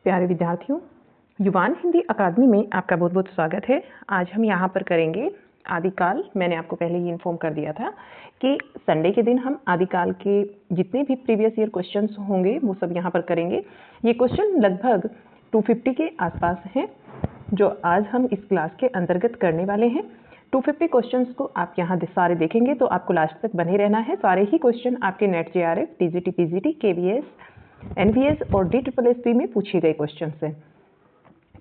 प्यारे विद्यार्थियों, युवान हिंदी अकादमी में आपका बहुत बहुत स्वागत है। आज हम यहाँ पर करेंगे आदिकाल। मैंने आपको पहले ही इन्फॉर्म कर दिया था कि संडे के दिन हम आदिकाल के जितने भी प्रीवियस ईयर क्वेश्चंस होंगे वो सब यहाँ पर करेंगे। ये क्वेश्चन लगभग 250 के आसपास हैं जो आज हम इस क्लास के अंतर्गत करने वाले हैं। 250 क्वेश्चंस को आप यहाँ सारे देखेंगे तो आपको लास्ट तक बने रहना है। सारे ही क्वेश्चन आपके NET JRF, TGT, PGT, KVS, NVS और DSSP में पूछे गए क्वेश्चन हैं।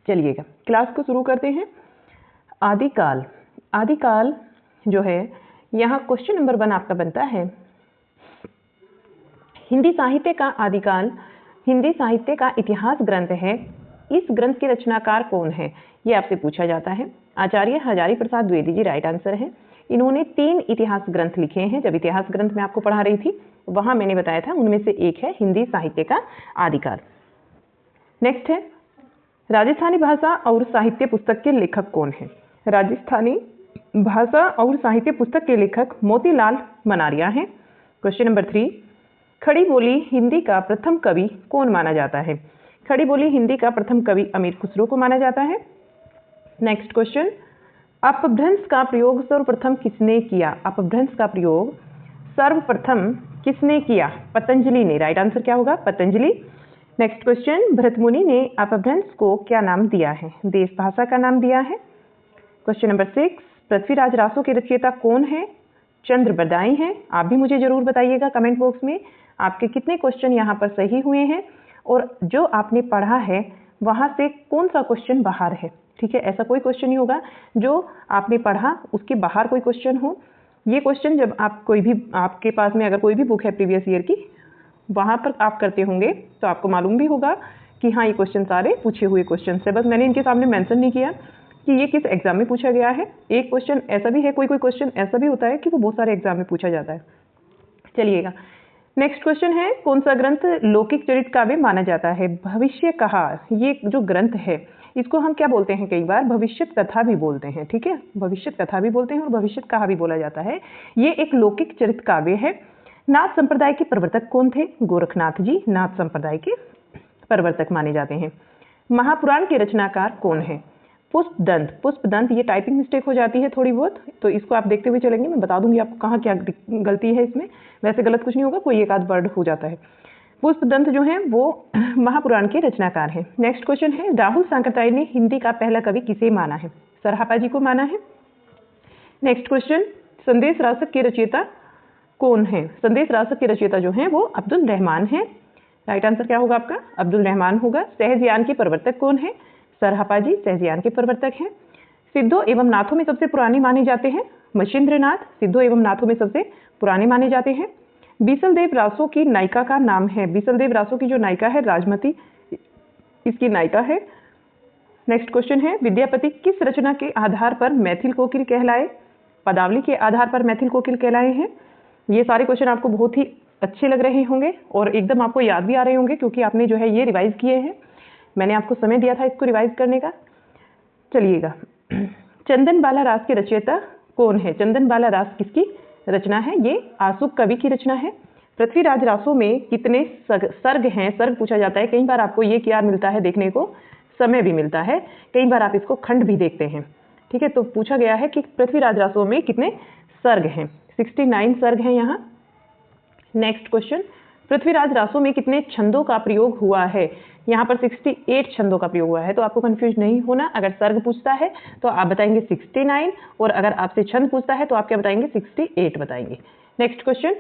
चलिएगा क्लास को शुरू करते हैं। आदिकाल, आदिकाल जो है यहाँ क्वेश्चन नंबर 1 आपका बनता है, हिंदी साहित्य का आदिकाल हिंदी साहित्य का इतिहास ग्रंथ है। इस ग्रंथ के रचनाकार कौन है, ये आपसे पूछा जाता है। आचार्य हजारी प्रसाद द्विवेदी जी राइट आंसर है। इन्होंने 3 इतिहास ग्रंथ लिखे हैं। जब इतिहास ग्रंथ मैं आपको पढ़ा रही थी वहां मैंने बताया था उनमें से एक है हिंदी साहित्य का आदिकाल। नेक्स्ट है, राजस्थानी भाषा और साहित्य पुस्तक के लेखक कौन है। राजस्थानी भाषा और साहित्य पुस्तक के लेखक मोतीलाल मनारिया हैं। क्वेश्चन नंबर 3, खड़ी बोली हिंदी का प्रथम कवि कौन माना जाता है। खड़ी बोली हिंदी का प्रथम कवि अमीर खुसरो को माना जाता है। नेक्स्ट क्वेश्चन, अपभ्रंश का प्रयोग सर्वप्रथम किसने किया। अपभ्रंश का प्रयोग सर्वप्रथम किसने किया। पतंजलि ने। राइट आंसर क्या होगा, पतंजलि। नेक्स्ट क्वेश्चन, भरतमुनि ने अपभ्रंश को क्या नाम दिया है। देश भाषा का नाम दिया है। क्वेश्चन नंबर 6, पृथ्वीराज रासो के रचयिता कौन है। चंद्रबरदाई हैं। आप भी मुझे जरूर बताइएगा कमेंट बॉक्स में आपके कितने क्वेश्चन यहाँ पर सही हुए हैं और जो आपने पढ़ा है वहां से कौन सा क्वेश्चन बाहर है। ठीक है, ऐसा कोई क्वेश्चन नहीं होगा जो आपने पढ़ा उसके बाहर कोई क्वेश्चन हो। ये क्वेश्चन जब आप कोई भी आपके पास में अगर कोई भी बुक है प्रीवियस ईयर की वहां पर आप करते होंगे तो आपको मालूम भी होगा कि हाँ ये क्वेश्चन सारे पूछे हुए क्वेश्चन है। बस मैंने इनके सामने मेंशन नहीं किया कि ये किस एग्जाम में पूछा गया है। एक क्वेश्चन ऐसा भी है, कोई क्वेश्चन ऐसा भी होता है कि वो बहुत सारे एग्जाम में पूछा जाता है। चलिएगा नेक्स्ट क्वेश्चन है, कौन सा ग्रंथ लौकिक चरित काव्य माना जाता है। भविष्य कहा, ये जो ग्रंथ है इसको हम क्या बोलते हैं, कई बार भविष्य कथा भी बोलते हैं। ठीक है, भविष्य कथा भी बोलते हैं और भविष्य कहा भी बोला जाता है। ये एक लौकिक चरित काव्य है। नाथ संप्रदाय के प्रवर्तक कौन थे। गोरखनाथ जी नाथ संप्रदाय के प्रवर्तक माने जाते हैं। महापुराण के रचनाकार कौन है। पुष्पदंत। पुष्पदंत, ये टाइपिंग मिस्टेक हो जाती है थोड़ी बहुत, तो इसको आप देखते हुए चलेंगे। मैं बता दूंगी आपको कहाँ क्या गलती है इसमें। वैसे गलत कुछ नहीं होगा, कोई एक आध वर्ड हो जाता है। पुष्पदंत जो है वो महापुराण के रचनाकार हैं। नेक्स्ट क्वेश्चन है, राहुल सांकृत्यायन ने हिंदी का पहला कवि किसे माना है। सरहापा जी को माना है। नेक्स्ट क्वेश्चन, संदेश रासक के रचयिता कौन है। संदेश रासक के रचयिता जो है वो अब्दुल रहमान है। राइट आंसर क्या होगा आपका, अब्दुल रहमान होगा। सहजयान के प्रवर्तक कौन है। सरहापा जी सहजयान के प्रवर्तक हैं। सिद्धों एवं नाथों में सबसे पुराने माने जाते हैं मशीन्द्रनाथ। सिद्धों एवं नाथों में सबसे पुराने माने जाते हैं। बीसलदेव रासो की नायिका का नाम है। बीसलदेव रासो की जो नायिका है राजमती इसकी नायिका है। नेक्स्ट क्वेश्चन है, विद्यापति किस रचना के आधार पर मैथिल कोकिल कहलाए। पदावली के आधार पर मैथिल कोकिल कहलाए हैं। ये सारे क्वेश्चन आपको बहुत ही अच्छे लग रहे होंगे और एकदम आपको याद भी आ रहे होंगे क्योंकि आपने जो है ये रिवाइज किए हैं। मैंने आपको समय दिया था इसको रिवाइज करने का। चलिएगा, चंदन बाला रास के रचयिता कौन है। चंदन बाला रास किसकी रचना है, ये आसुक कवि की रचना है। पृथ्वीराज रासों में कितने सर्ग हैं। सर्ग पूछा जाता है, कई बार आपको ये क्या मिलता है देखने को, समय भी मिलता है, कई बार आप इसको खंड भी देखते हैं। ठीक है, तो पूछा गया है कि पृथ्वीराज रासों में कितने सर्ग हैं। 69 सर्ग हैं यहाँ। नेक्स्ट क्वेश्चन, पृथ्वीराज रासों में कितने छंदों का प्रयोग हुआ है। यहाँ पर 68 छंदों का प्रयोग हुआ है। तो आपको कंफ्यूज नहीं होना, अगर सर्ग पूछता है तो आप बताएंगे 69 और अगर आपसे छंद पूछता है तो आप क्या बताएंगे 68 बताएंगे। नेक्स्ट क्वेश्चन,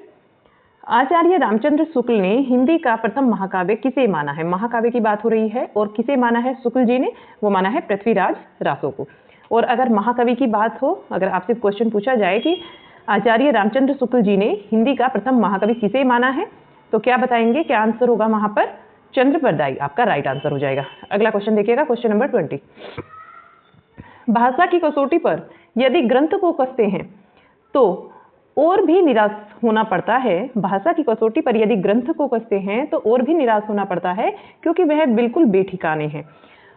आचार्य रामचंद्र शुक्ल ने हिंदी का प्रथम महाकाव्य किसे माना है। महाकाव्य की बात हो रही है और किसे माना है शुक्ल जी ने, वो माना है पृथ्वीराज रासो को। और अगर महाकवि की बात हो, अगर आपसे क्वेश्चन पूछा जाए कि आचार्य रामचंद्र शुक्ल जी ने हिंदी का प्रथम महाकवि किसे माना है तो क्या बताएंगे, क्या आंसर होगा वहां पर, चंद्रबरदाई आपका राइट आंसर हो जाएगा। अगला क्वेश्चन देखिएगा, क्वेश्चन नंबर 20, भाषा की कसौटी पर यदि ग्रंथ को कसते हैं तो और भी निराश होना पड़ता है। भाषा की कसौटी पर यदि ग्रंथ को कसते हैं तो और भी निराश होना पड़ता है क्योंकि वह बिल्कुल बेठिकाने हैं।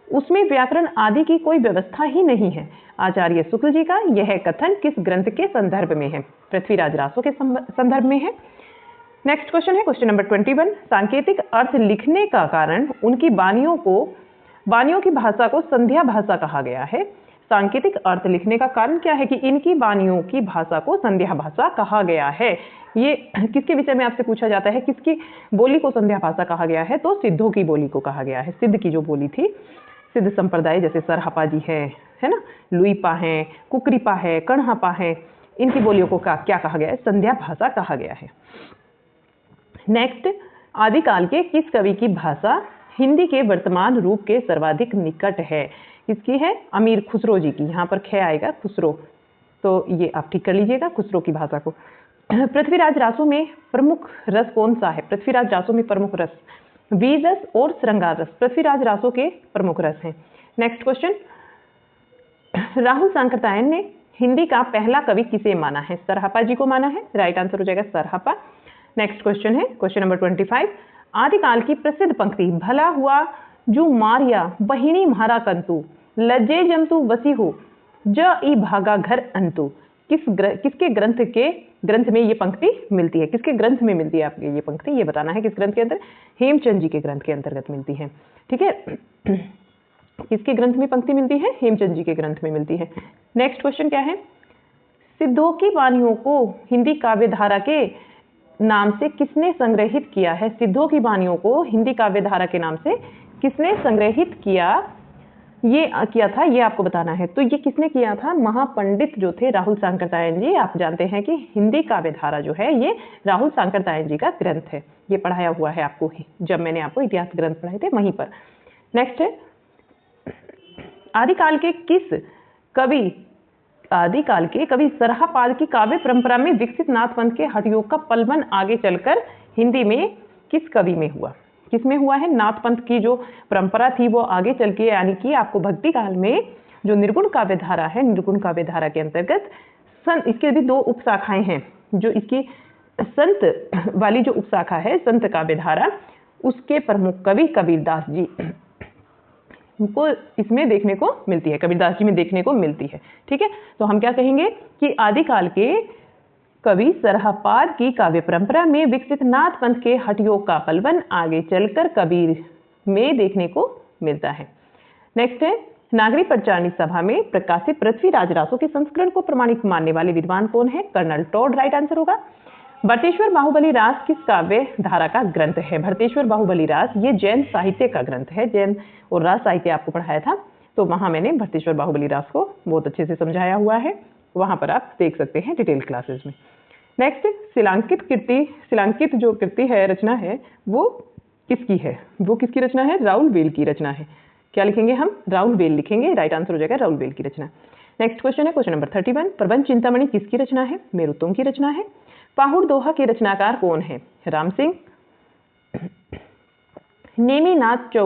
उसमें व्याकरण आदि की कोई व्यवस्था ही नहीं है। आचार्य शुक्ल जी का यह कथन किस ग्रंथ के संदर्भ में है। पृथ्वीराज रासो के संदर्भ में है। नेक्स्ट क्वेश्चन है क्वेश्चन नंबर 21। सांकेतिक अर्थ लिखने का कारण उनकी बानियों की भाषा को संध्या भाषा कहा गया है। सांकेतिक अर्थ लिखने का कारण क्या है कि इनकी बानियों की भाषा को संध्या भाषा कहा गया है। ये किसके विषय में आपसे पूछा जाता है, किसकी बोली को संध्या भाषा कहा गया है? तो सिद्धों की बोली को कहा गया है। सिद्ध की जो बोली थी, सिद्ध संप्रदाय जैसे सरहपा जी है ना, लुईपा है, कुकरीपा है, कणहपा है, इनकी बोलियों को क्या कहा गया है? संध्या भाषा कहा गया है। नेक्स्ट, आदिकाल के किस कवि की भाषा हिंदी के वर्तमान रूप के सर्वाधिक निकट है? किसकी है? अमीर खुसरो जी की। यहाँ पर ख आएगा, खुसरो, तो ये आप ठीक कर लीजिएगा, खुसरो की भाषा को। पृथ्वीराज रासों में प्रमुख रस कौन सा है? पृथ्वीराज रासों में प्रमुख रस वीर रस और श्रृंगार रस पृथ्वीराज रासों के प्रमुख रस हैं। नेक्स्ट क्वेश्चन, राहुल सांकृत्यायन ने हिंदी का पहला कवि किसे माना है? सरहपा जी को माना है। राइट आंसर हो जाएगा सरहपा। नेक्स्ट क्वेश्चन है क्वेश्चन नंबर 25। आदिकाल की प्रसिद्ध पंक्ति भला हुआ जो मारिया बहिनी म्हारा कंतु लज्जे जमतु वसी हो ज ई भागा घर अंतु। किसके ग्रंथ में ये पंक्ति मिलती है? किसके ग्रंथ में मिलती है आपके ये पंक्ति? ये बताना है किस ग्रंथ के अंदर? हेमचंद जी के ग्रंथ के अंतर्गत मिलती है। ठीक है, किसके ग्रंथ में पंक्ति मिलती है? हेमचंद जी के ग्रंथ में मिलती है। नेक्स्ट क्वेश्चन क्या है? सिद्धों की वाणियों को हिंदी काव्य धारा के नाम से किसने संग्रहित किया है? सिद्धों की वाणियों को हिंदी काव्य धारा के नाम से किसने संग्रहित किया था, ये आपको बताना है। तो ये किसने किया था? महापंडित जो थे राहुल सांकृत्यायन जी। आप जानते हैं कि हिंदी काव्य धारा जो है ये राहुल सांकृत्यायन जी का ग्रंथ है। ये पढ़ाया हुआ है आपको जब मैंने आपको इतिहास ग्रंथ पढ़ाए थे वहीं पर। नेक्स्ट है, आदिकाल के कवि सरहपाद की काव्य परंपरा में विकसित नाथपंथ के हठयोग का पलवन आगे चलकर हिंदी में किस कवि में हुआ? किसमें हुआ है? नाथपंथ की जो परंपरा थी वो आगे चल के, यानी कि आपको भक्ति काल में जो निर्गुण काव्य धारा है, निर्गुण काव्य धारा के अंतर्गत इसके भी 2 उपशाखाएं हैं। जो इसकी संत वाली जो उपशाखा है, संत काव्य धारा, उसके प्रमुख कवि कबीरदास जी को इसमें देखने को मिलती है, कबीरदास जी में देखने को मिलती है। ठीक है, तो हम क्या कहेंगे कि आदिकाल के कवि सरहपाद की काव्य परंपरा में विकसित नाथपंथ के हठयोग का पलवन आगे चलकर कबीर में देखने को मिलता है। नेक्स्ट है, नागरिक पंचायत सभा में प्रकाशित पृथ्वीराज रासों के संस्करण को प्रमाणिक मानने वाले विद्वान कौन है? Colonel Tod. राइट आंसर होगा। भट्टेश्वर बाहुबली रास किस काव्य धारा का ग्रंथ है? भट्टेश्वर बाहुबली रास ये जैन साहित्य का ग्रंथ है। जैन और रास साहित्य आपको पढ़ाया था, तो वहां मैंने भट्टेश्वर बाहुबली रास को बहुत अच्छे से समझाया हुआ है, वहां पर आप देख सकते हैं डिटेल क्लासेस में। नेक्स्ट, शिलांकित जो कृति है, रचना है, वो किसकी है? वो किसकी रचना है? राउल बेल की रचना है। क्या लिखेंगे हम? राउल बेल लिखेंगे। राइट आंसर हो जाएगा राउल बेल की रचना। नेक्स्ट क्वेश्चन है क्वेश्चन नंबर 31। प्रबंध चिंतामणि किसकी रचना है? मेरुत्तम की रचना है। पाहुड़ दोहा के रचनाकार कौन है? राम सिंह। नेमिनाथ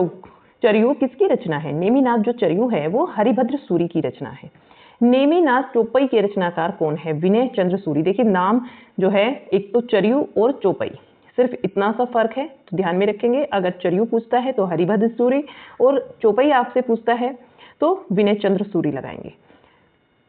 चरियू किसकी रचना है? नेमिनाथ जो चरियू है वो हरिभद्र सूरी की रचना है। नेमिनाथ चौपई के रचनाकार कौन है? विनय चंद्र सूरी। देखिए नाम जो है, एक तो चरियू और चौपई, सिर्फ इतना सा फर्क है, तो ध्यान में रखेंगे। अगर चरियू पूछता है तो हरिभद्र सूरी, और चौपई आपसे पूछता है तो विनय चंद्र सूरी लगाएंगे।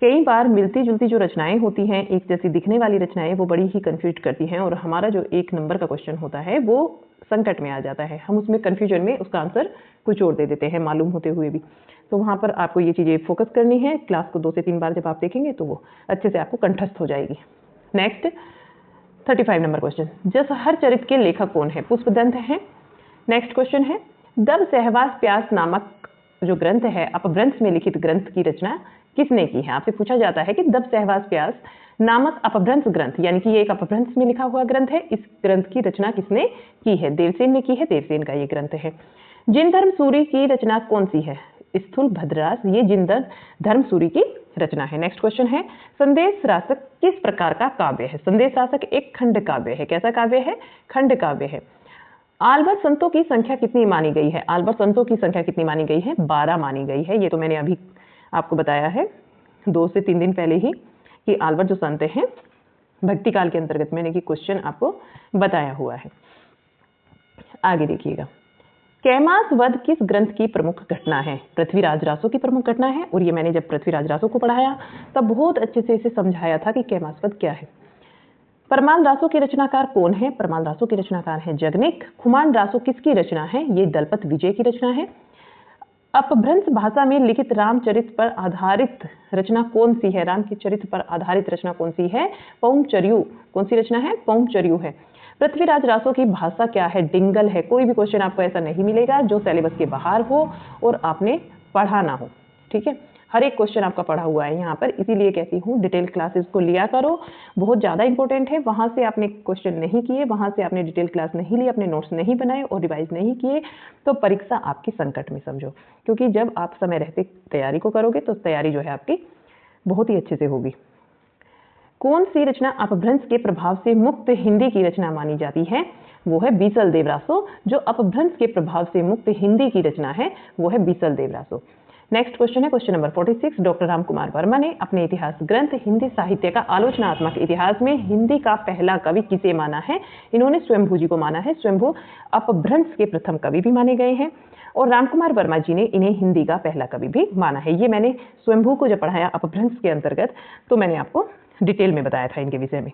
कई बार मिलती जुलती जो रचनाएं होती हैं, एक जैसी दिखने वाली रचनाएं, वो बड़ी ही कंफ्यूज करती हैं, और हमारा जो 1 नंबर का क्वेश्चन होता है वो संकट में आ जाता है। हम उसमें कंफ्यूजन में उसका आंसर कुछ और दे देते हैं मालूम होते हुए भी। तो वहाँ पर आपको ये चीज़ें फोकस करनी है। क्लास को 2 से 3 बार जब आप देखेंगे तो वो अच्छे से आपको कंठस्थ हो जाएगी। नेक्स्ट 35 नंबर क्वेश्चन, जसहर चरित के लेखक कौन है? पुष्पदंत है। नेक्स्ट क्वेश्चन है, दब सहवास प्यास नामक जो ग्रंथ है, अपभ्रंश में लिखित ग्रंथ की रचना किसने की है? आपसे पूछा जाता है कि दब सहवास प्यास नामक अपभ्रंश ग्रंथ, यानी कि ये एक अपभ्रंश में लिखा हुआ ग्रंथ है, इस ग्रंथ की रचना किसने की है? देवसेन ने की है। देवसेन का ये ग्रंथ है। जिन धर्म सूरी की रचना कौन सी है? स्थूल भद्रास, ये जिन धर्म सूरी की रचना है। नेक्स्ट क्वेश्चन है, संदेश रासक किस प्रकार का काव्य है? संदेश रासक एक खंड काव्य है। कैसा काव्य है? खंड काव्य है। आलबर संतों की संख्या कितनी मानी गई है? आलबर संतों की संख्या कितनी मानी गई है? 12 मानी गई है। ये तो मैंने अभी आपको बताया है 2 से 3 दिन पहले ही कि आलबर जो संत हैं भक्ति काल के अंतर्गत, मैंने कि क्वेश्चन आपको बताया हुआ है। आगे देखिएगा, कैमास वध किस ग्रंथ की प्रमुख घटना है? पृथ्वीराज रासों की प्रमुख घटना है, और ये मैंने जब पृथ्वीराज रासों को पढ़ाया तब बहुत अच्छे से इसे समझाया था कि कैमास वध क्या है। परमाल रासों के रचनाकार कौन है? परमाल रासों के रचनाकार है जगनिक। खुमान रासो किसकी रचना है? ये दलपत विजय की रचना है। अपभ्रंश भाषा में लिखित रामचरित पर आधारित रचना कौन सी है? राम के चरित्र पर आधारित रचना कौन सी है? पौंचर्यू। कौन सी रचना है? पौंचर्यू है। पृथ्वीराज रासो की भाषा क्या है? डिंगल है। कोई भी क्वेश्चन आपको ऐसा नहीं मिलेगा जो सिलेबस के बाहर हो और आपने पढ़ा ना हो, ठीक है। हर एक क्वेश्चन आपका पढ़ा हुआ है यहाँ पर, इसीलिए कहती हूँ डिटेल क्लासेस को लिया करो, बहुत ज़्यादा इंपॉर्टेंट है। वहाँ से आपने क्वेश्चन नहीं किए, वहाँ से आपने डिटेल क्लास नहीं ली, अपने नोट्स नहीं बनाए और रिवाइज नहीं किए, तो परीक्षा आपकी संकट में समझो। क्योंकि जब आप समय रहते तैयारी को करोगे तो तैयारी जो है आपकी बहुत ही अच्छे से होगी। कौन सी रचना अपभ्रंश के प्रभाव से मुक्त हिंदी की रचना मानी जाती है? वो है बीसल देव रासो। जो अपभ्रंश के प्रभाव से मुक्त हिंदी की रचना है वो है बीसल देव रासो। नेक्स्ट क्वेश्चन है question number 46। Doctor Ramkumar Verma ने अपने इतिहास ग्रंथ हिंदी साहित्य का आलोचनात्मक इतिहास में हिंदी का पहला कवि किसे माना है? इन्होंने स्वयंभू जी को माना है। स्वयंभू अपभ्रंश के प्रथम कवि भी माने गए हैं और रामकुमार वर्मा जी ने इन्हें हिंदी का पहला कवि भी माना है। ये मैंने स्वयंभू को जब पढ़ाया अपभ्रंश के अंतर्गत तो मैंने आपको डिटेल में बताया था इनके विषय में।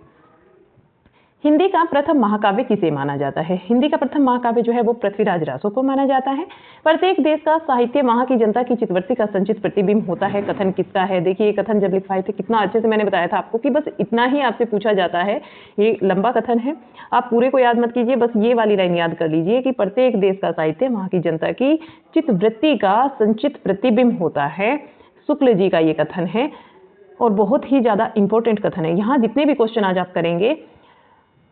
हिंदी का प्रथम महाकाव्य किसे माना जाता है? हिंदी का प्रथम महाकाव्य जो है वो पृथ्वीराज रासो को माना जाता है। प्रत्येक देश का साहित्य वहां की जनता की चित्तवृत्ति का संचित प्रतिबिंब होता है। कथन किसका है? देखिए ये कथन जब लिखवाए थे कितना अच्छे से मैंने बताया था आपको कि बस इतना ही आपसे पूछा जाता है। ये लंबा कथन है, आप पूरे को याद मत कीजिए, बस ये वाली लाइन याद कर लीजिए कि प्रत्येक देश का साहित्य वहां की जनता की चित्तवृत्ति का संचित प्रतिबिंब होता है। शुक्ल जी का ये कथन है और बहुत ही ज्यादा इंपॉर्टेंट कथन है। यहाँ जितने भी क्वेश्चन आज आप करेंगे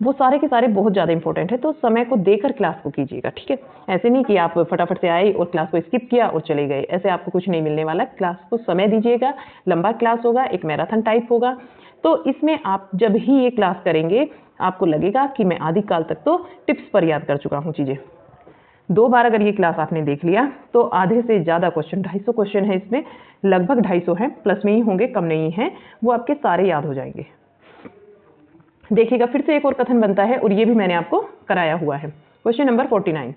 वो सारे के सारे बहुत ज़्यादा इंपॉर्टेंट है, तो समय को देकर क्लास को कीजिएगा, ठीक है। ऐसे नहीं कि आप फटाफट से आए और क्लास को स्किप किया और चले गए, ऐसे आपको कुछ नहीं मिलने वाला। क्लास को समय दीजिएगा, लंबा क्लास होगा, एक मैराथन टाइप होगा, तो इसमें आप जब ही ये क्लास करेंगे आपको लगेगा कि मैं आदि काल तक तो टिप्स पर याद कर चुका हूँ चीज़ें। 2 बार अगर ये क्लास आपने देख लिया तो आधे से ज़्यादा क्वेश्चन, 250 क्वेश्चन है इसमें, लगभग 250 हैं, प्लस में ही होंगे, कम नहीं है, वो आपके सारे याद हो जाएंगे। देखिएगा फिर से एक और कथन बनता है और ये भी मैंने आपको कराया हुआ है। Question number 49।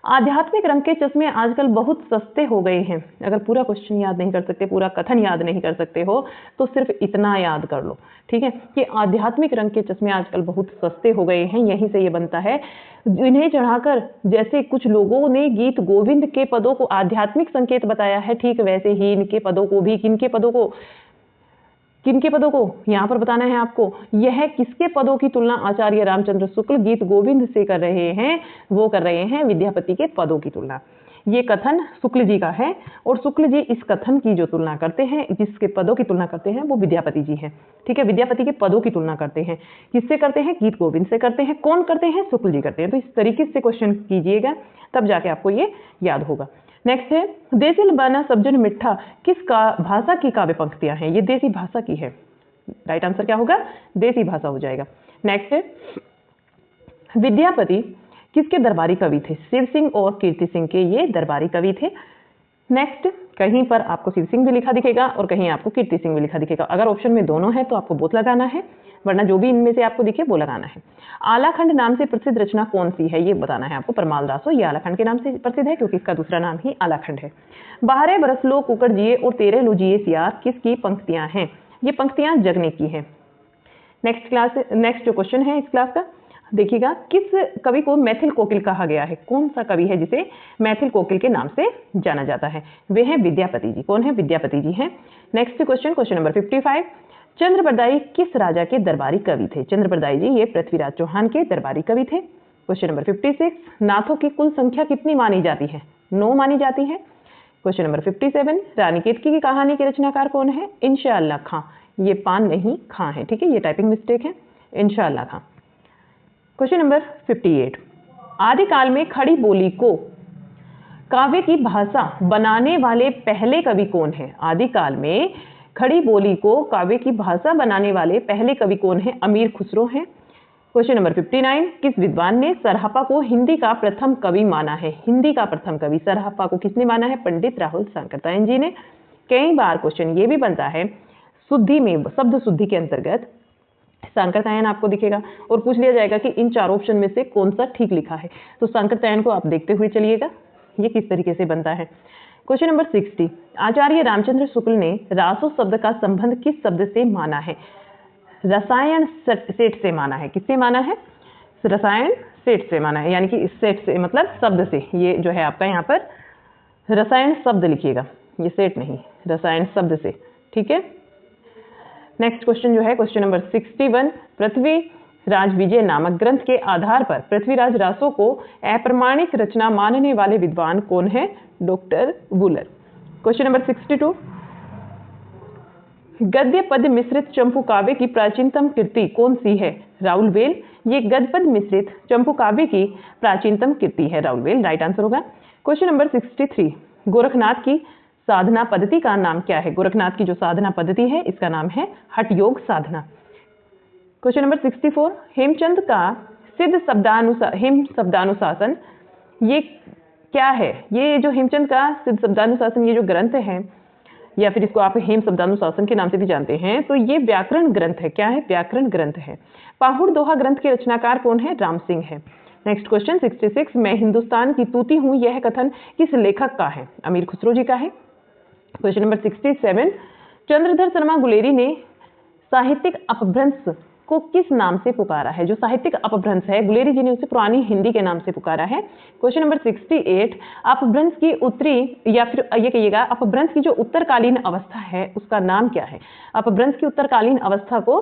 आध्यात्मिक रंग के चश्मे आजकल बहुत सस्ते हो गए हैं। अगर पूरा क्वेश्चन याद नहीं कर सकते, पूरा कथन याद नहीं कर सकते हो तो सिर्फ इतना याद कर लो, ठीक है, कि आध्यात्मिक रंग के चश्मे आजकल बहुत सस्ते हो गए हैं। यहीं से ये बनता है, इन्हें चढ़ाकर जैसे कुछ लोगों ने गीत गोविंद के पदों को आध्यात्मिक संकेत बताया है, ठीक वैसे ही इनके पदों को भी, किनके पदों को यहाँ पर बताना है आपको। यह किसके पदों की तुलना आचार्य रामचंद्र शुक्ल गीत गोविंद से कर रहे हैं? वो कर रहे हैं विद्यापति के पदों की तुलना। ये कथन शुक्ल जी का है और शुक्ल जी इस कथन की जो तुलना करते हैं, जिसके पदों की तुलना करते हैं, वो विद्यापति जी हैं, ठीक है। विद्यापति के पदों की तुलना करते हैं, किससे करते हैं? गीत गोविंद से करते हैं। कौन करते हैं? शुक्ल जी करते हैं। तो इस तरीके से क्वेश्चन कीजिएगा, तब जाके आपको ये याद होगा। नेक्स्ट है, देसी लबाना सब्जन मिठा किस भाषा की काव्य पंक्तियां हैं? ये देसी भाषा की है। राइट आंसर क्या होगा? देसी भाषा हो जाएगा। नेक्स्ट है, विद्यापति किसके दरबारी कवि थे? शिव सिंह और कीर्ति सिंह के ये दरबारी कवि थे। नेक्स्ट, कहीं पर आपको शिव सिंह भी लिखा दिखेगा और कहीं आपको कीर्ति सिंह भी लिखा दिखेगा। अगर ऑप्शन में दोनों है तो आपको बोथ लगाना है, वरना जो भी इनमें से आपको दिखे वो लगाना है। आलाखंड नाम से प्रसिद्ध रचना कौन सी है? ये बताना है आपको। परमाल रासो ये आलाखंड के नाम से प्रसिद्ध है क्योंकि इसका दूसरा नाम ही आलाखंड है। 12 बरस लो कुकड़ जिए और 13 लो जिए सियार किसकी पंक्तियां हैं? ये पंक्तियां जगनिक की हैं। नेक्स्ट जो क्वेश्चन है इस क्लास का, देखिएगा, किस कवि को मैथिल कोकिल कहा गया है? कौन सा कवि है जिसे मैथिल कोकिल के नाम से जाना जाता है? वे हैं विद्यापति जी। कौन है? विद्यापति जी हैं। Next question, question number 55। Chand Bardai किस राजा के दरबारी कवि थे? चंद्रबरदाई जी ये पृथ्वीराज चौहान के दरबारी कवि थे। Question number 56। नाथों की कुल संख्या कितनी मानी जाती है? 9 मानी जाती है। Question number 57। रानी केतकी की कहानी के रचनाकार कौन है? इंशाअल्लाह खां। ये पान नहीं खां है, ठीक है, ये टाइपिंग मिस्टेक है, इंशाअल्लाह खां। Question number 58। आदिकाल में खड़ी बोली को काव्य की भाषा बनाने वाले पहले कवि कौन है? आदिकाल में खड़ी बोली को काव्य की भाषा बनाने वाले पहले कवि कौन है? अमीर खुसरो हैं। Question number 59। किस विद्वान ने सरहप्पा को हिंदी का प्रथम कवि माना है? हिंदी का प्रथम कवि सरहप्पा को किसने माना है? पंडित राहुल सांकृत्यायन जी ने। कई बार क्वेश्चन ये भी बनता है, शुद्धि में, शब्द शुद्धि के अंतर्गत सांकृत्यायन आपको दिखेगा और पूछ लिया जाएगा कि इन 4 ऑप्शन में से कौन सा ठीक लिखा है। तो सांकृत्यायन को आप देखते हुए चलिएगा ये किस तरीके से बनता है। Question number 60। आचार्य रामचंद्र शुक्ल ने रासो शब्द का संबंध किस शब्द से माना है? रसायन सेट से माना है। किससे माना है? रसायन सेट से माना है, यानी कि इस सेट से मतलब शब्द से। ये जो है आपका यहाँ पर रसायन शब्द लिखिएगा, ये सेट नहीं, रसायन शब्द से। ठीक है। नेक्स्ट क्वेश्चन जो है क्वेश्चन नंबर 61, पृथ्वीराज विजय नामक ग्रंथ के आधार पर पृथ्वीराज रासो को अप्रमाणिक रचना मानने वाले विद्वान कौन है? डॉक्टर वुलर। क्वेश्चन नंबर 62, गद्य पद मिश्रित चंपू काव्य की प्राचीनतम कृति कौन सी है? राउलवेल। ये गद्य पद मिश्रित चंपू काव्य की प्राचीनतम कृति है, राउलवेल राइट आंसर होगा। क्वेश्चन नंबर 63, गोरखनाथ की साधना पद्धति का नाम क्या है? गोरखनाथ की जो साधना पद्धति है इसका नाम है हठ योग साधना। क्वेश्चन नंबर 64, हेमचंद का सिद्ध हेम शब्दानुशासन ये क्या है? ये जो हेमचंद का सिद्ध शब्दानुशासन ये जो ग्रंथ है, या फिर इसको आप हेम शब्दानुशासन के नाम से भी जानते हैं, तो ये व्याकरण ग्रंथ है। क्या है? व्याकरण ग्रंथ है। पाहुड़ दोहा ग्रंथ के रचनाकार कौन है? राम सिंह है। नेक्स्ट क्वेश्चन 66, मैं हिंदुस्तान की तूती हूँ, यह कथन किस लेखक का है? अमीर खुसरो जी का है। क्वेश्चन नंबर 67, चंद्रधर शर्मा गुलेरी ने साहित्यिक अपभ्रंश को किस नाम से पुकारा है? जो साहित्यिक अपभ्रंश है गुलेरी जी ने उसे पुरानी हिंदी के नाम से पुकारा है। क्वेश्चन नंबर 68, अपभ्रंश की उत्तरी या फिर ये कहिएगा अपभ्रंश की जो उत्तरकालीन अवस्था है उसका नाम क्या है? अपभ्रंश की उत्तरकालीन अवस्था को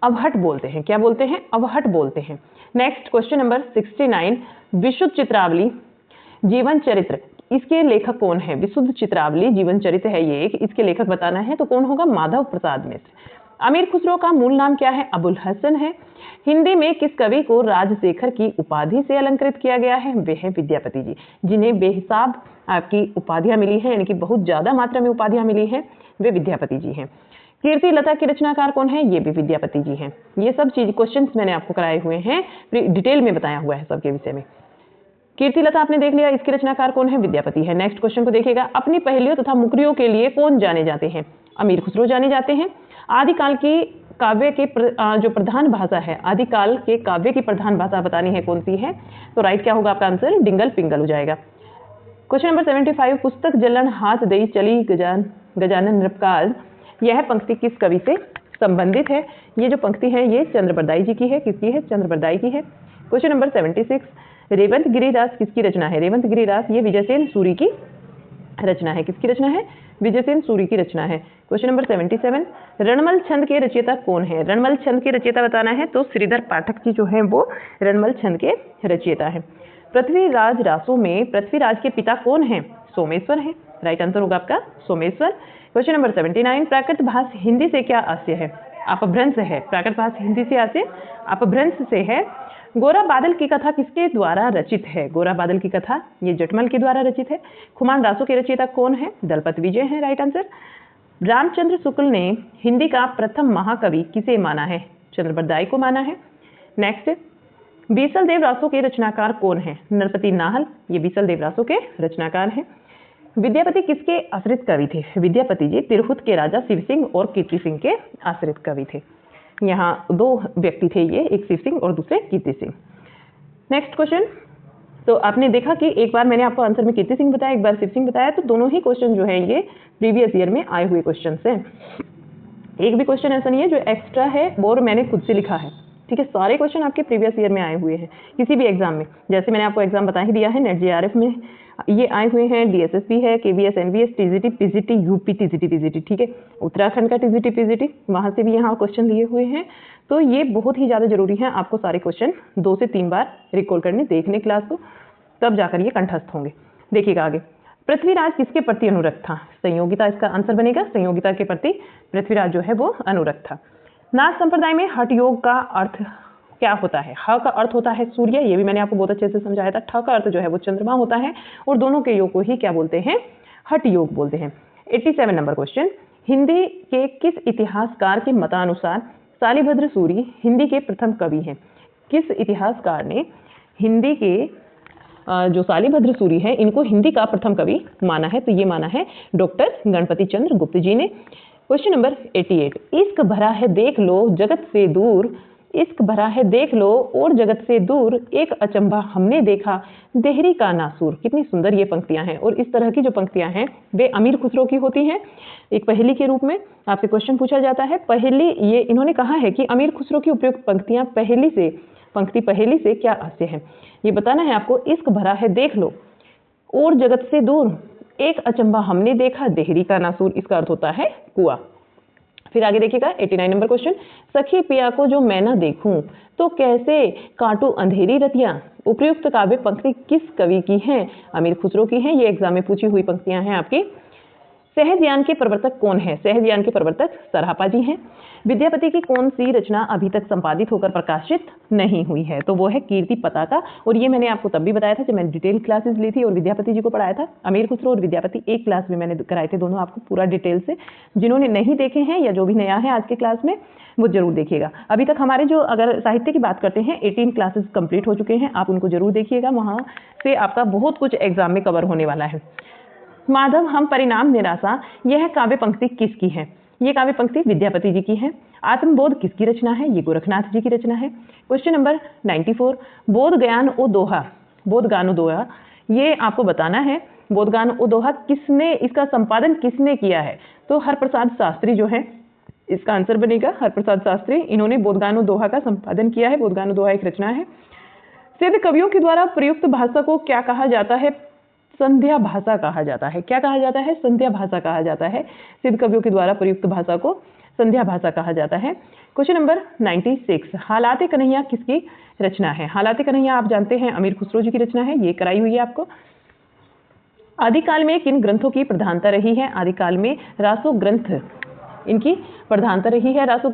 अवहट बोलते हैं। क्या बोलते हैं? अवहट बोलते हैं। नेक्स्ट क्वेश्चन नंबर 69, विशुद्ध चित्रावली जीवन चरित्र, इसके लेखक कौन है? विशुद्ध चित्रावली जीवन चरित्र है ये एक, इसके लेखक बताना है तो कौन होगा? माधव प्रसाद मिश्र। अमीर खुसरो का मूल नाम क्या है? अबुल हसन है। हिंदी में किस कवि को राजशेखर की उपाधि से अलंकृत किया गया है? वे है विद्यापति जी, जिन्हें बेहिसाब आपकी उपाधियां मिली हैं, यानी कि बहुत ज्यादा मात्रा में उपाधियां मिली हैं, वे विद्यापति जी हैं। कीर्ति लता के रचनाकार कौन है? ये भी विद्यापति जी हैं। ये सब चीज क्वेश्चन मैंने आपको कराए हुए हैं, डिटेल में बताया हुआ है सबके विषय में। कीर्ति लता आपने देख लिया, इसके रचनाकार कौन है? विद्यापति है। नेक्स्ट क्वेश्चन को देखिएगा, अपनी पहेलियों तथा मुकरियों के लिए कौन जाने जाते हैं? अमीर खुसरो जाने जाते हैं। आदिकाल की काव्य के जो प्रधान भाषा है, आदिकाल के काव्य की प्रधान भाषा बतानी है कौन सी है? तो राइट क्या होगा आपका आंसर? डिंगल पिंगल हो जाएगा। क्वेश्चन नंबर 75, पुस्तक जलन हाथ दई चली गजानन नृपकाल, यह पंक्ति किस कवि से संबंधित है? ये जो पंक्ति है ये चंद्रबरदाई जी की है। किसकी है? चंद्रबरदाई की है। क्वेश्चन नंबर 76, रेवंत गिरिदास किसकी रचना है? रेवंत गिरिदास ये विजयसेन सूरी की रचना है। किसकी रचना है? विजयसेन सूरी की रचना है। क्वेश्चन नंबर 77, रणमल छंद के रचयिता कौन है? रणमल छंद के रचयिता बताना है तो श्रीधर पाठक जी जो है वो रणमल छंद के रचयिता है। पृथ्वीराज रासो में पृथ्वीराज के पिता कौन है? सोमेश्वर है। राइट आंसर होगा आपका सोमेश्वर। क्वेश्चन नंबर 79, प्राकृत भाष हिंदी से क्या आशय है? अपभ्रंश है। प्राकृत भाष हिंदी से आशय अपभ्रंश से है। गोरा बादल की कथा किसके द्वारा रचित है? गोरा बादल की कथा ये जटमल के द्वारा रचित है। खुमान रासो के रचयिता कौन है? दलपत विजय है। Right answer. रामचंद्र शुक्ल ने हिंदी का प्रथम महाकवि किसे माना है? चंद्रबरदाई को माना है। नेक्स्ट, बीसल देव रासो के रचनाकार कौन है? नरपति नाहल, ये बीसल देव रासो के रचनाकार हैं। विद्यापति किसके आश्रित कवि थे? विद्यापति जी तिरहुत के राजा शिव सिंह और कीर्ति सिंह के आश्रित कवि थे। यहाँ दो व्यक्ति थे ये, एक शिव सिंह और दूसरे कीर्ति सिंह। नेक्स्ट क्वेश्चन, तो आपने देखा कि एक बार मैंने आपको आंसर में कीर्ति सिंह बताया, एक बार शिव सिंह बताया, तो दोनों ही क्वेश्चन जो है ये प्रीवियस ईयर में आए हुए क्वेश्चन हैं। एक भी क्वेश्चन ऐसा नहीं है जो एक्स्ट्रा है और मैंने खुद से लिखा है। ठीक है, सारे क्वेश्चन आपके प्रीवियस ईयर में आए हुए हैं किसी भी एग्जाम में। जैसे मैंने आपको एग्जाम बता ही दिया है, नेट जेआरएफ में ये आए हुए हैं, डीएसएसबी है, KVS, NVS, TGT, PGT, UP TGT, PGT. ठीक है, उत्तराखंड का टीजीटी, पीजीटी, वहां से भी यहाँ क्वेश्चन लिए हुए हैं। तो ये बहुत ही ज्यादा जरूरी है आपको सारे क्वेश्चन 2 से 3 बार रिकॉल करने, देखने क्लास को, तब जाकर ये कंठस्थ होंगे। देखिएगा आगे, पृथ्वीराज किसके प्रति अनुरक्त था? संयोगिता इसका आंसर बनेगा। संयोगिता के प्रति पृथ्वीराज जो है वो अनुरक्त था। नाथ संप्रदाय में हठ योग का अर्थ क्या होता है? ह का अर्थ होता है सूर्य, ये भी मैंने आपको बहुत अच्छे से समझाया था। ठ का अर्थ जो है वो चंद्रमा होता है और दोनों के योग को ही क्या बोलते हैं? हठ योग बोलते हैं। 87 नंबर क्वेश्चन, हिंदी के किस इतिहासकार के मतानुसार शालिभद्र सूरी हिंदी के प्रथम कवि हैं? किस इतिहासकार ने हिंदी के जो शालिभद्र सूरी है इनको हिंदी का प्रथम कवि माना है? तो ये माना है डॉक्टर गणपति चंद्र गुप्त जी ने। क्वेश्चन नंबर 88, इश्क भरा है देख लो जगत से दूर, इश्क भरा है देख लो और जगत से दूर, एक अचंभा हमने देखा देहरी का नासूर। कितनी सुंदर ये पंक्तियां हैं। और इस तरह की जो पंक्तियां हैं वे अमीर खुसरो की होती हैं। एक पहेली के रूप में आपसे क्वेश्चन पूछा जाता है। पहेली ये इन्होंने कहा है कि अमीर खुसरो की उपयुक्त पंक्तियां पहेली से क्या हास्य है, ये बताना है आपको। इश्क भरा है देख लो और जगत से दूर, एक अचंभा हमने देखा देहरी का नासूर, इसका अर्थ होता है कुआं। फिर आगे देखिएगा 89 नंबर क्वेश्चन, सखी पिया को जो मैं न देखूं तो कैसे काटूं अंधेरी रतियां। उपयुक्त काव्य पंक्ति किस कवि की है? अमीर खुसरो की है। ये एग्जाम में पूछी हुई पंक्तियां हैं आपकी। सहजयान के प्रवर्तक कौन है? सहजयान के प्रवर्तक सरापा जी हैं। विद्यापति की कौन सी रचना अभी तक संपादित होकर प्रकाशित नहीं हुई है? तो वो है कीर्ति पताका। और ये मैंने आपको तब भी बताया था जब मैंने डिटेल क्लासेस ली थी और विद्यापति जी को पढ़ाया था। अमीर खुसरो और विद्यापति एक क्लास में मैंने कराए थे दोनों आपको पूरा डिटेल से। जिन्होंने नहीं देखे हैं या जो भी नया है आज के क्लास में वो जरूर देखिएगा। अभी तक हमारे जो अगर साहित्य की बात करते हैं 18 क्लासेस कंप्लीट हो चुके हैं, आप उनको जरूर देखिएगा। वहां से आपका बहुत कुछ एग्जाम में कवर होने वाला है। माधव हम परिणाम निराशा, यह काव्य पंक्ति किसकी है? ये काव्य पंक्ति विद्यापति जी की है। आत्मबोध किसकी रचना है? ये गोरखनाथ जी की रचना है। क्वेश्चन नंबर 94, बोध ज्ञान ओ दोहा, ये आपको बताना है। बोध ज्ञान ओ दोहा किसने, इसका संपादन किसने किया है? तो हरप्रसाद शास्त्री जो है इसका आंसर बनेगा। हरप्रसाद शास्त्री, इन्होंने बोध ज्ञान ओ दोहा का संपादन किया है। बोध ज्ञान ओ दोहा एक रचना है। सिद्ध कवियों के द्वारा प्रयुक्त भाषा को क्या कहा जाता है? संध्या भाषा कहा जाता है। क्या कहा जाता है? संध्या भाषा कहा जाता है। सिद्ध कवियों के द्वारा प्रयुक्त भाषा को संध्या भाषा कहा जाता है। क्वेश्चन नंबर 96, हालाते कन्हैया किसकी रचना है? हालाते कन्हैया आप जानते हैं अमीर खुसरो जी की रचना है, ये कराई हुई है आपको। आदिकाल में किन ग्रंथों की प्रधानता रही है? आदिकाल में रासो ग्रंथ इनकी प्रधानता रही है। रासो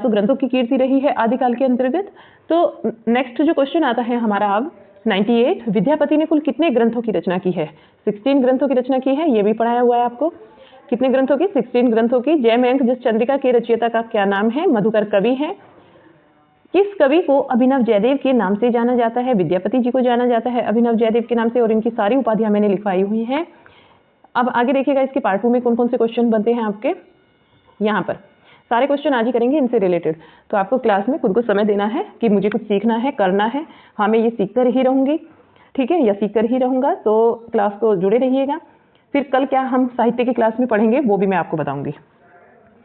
ग्रंथों की कीर्ति रही है आदिकाल के अंतर्गत। तो नेक्स्ट जो क्वेश्चन आता है हमारा अब 98, विद्यापति ने कुल कितने ग्रंथों की रचना की है? 16 ग्रंथों की रचना की है। ये भी पढ़ाया हुआ है आपको। कितने ग्रंथों की? 16 ग्रंथों की। जयमयंक जस चंद्रिका के रचयिता का क्या नाम है? मधुकर कवि है। किस कवि को अभिनव जयदेव के नाम से जाना जाता है? विद्यापति जी को जाना जाता है अभिनव जयदेव के नाम से। और इनकी सारी उपाधियां मैंने लिखवाई हुई हैं। अब आगे देखिएगा इसके पार्ट 2 में कौन कौन से क्वेश्चन बनते हैं आपके। यहाँ पर सारे क्वेश्चन आज ही करेंगे इनसे रिलेटेड। तो आपको क्लास में खुद को समय देना है कि मुझे कुछ सीखना है, करना है। हाँ, मैं ये सीख कर ही रहूंगी, ठीक है, या सीख कर ही रहूंगा। तो क्लास को जुड़े रहिएगा। फिर कल क्या हम साहित्य की क्लास में पढ़ेंगे वो भी मैं आपको बताऊंगी।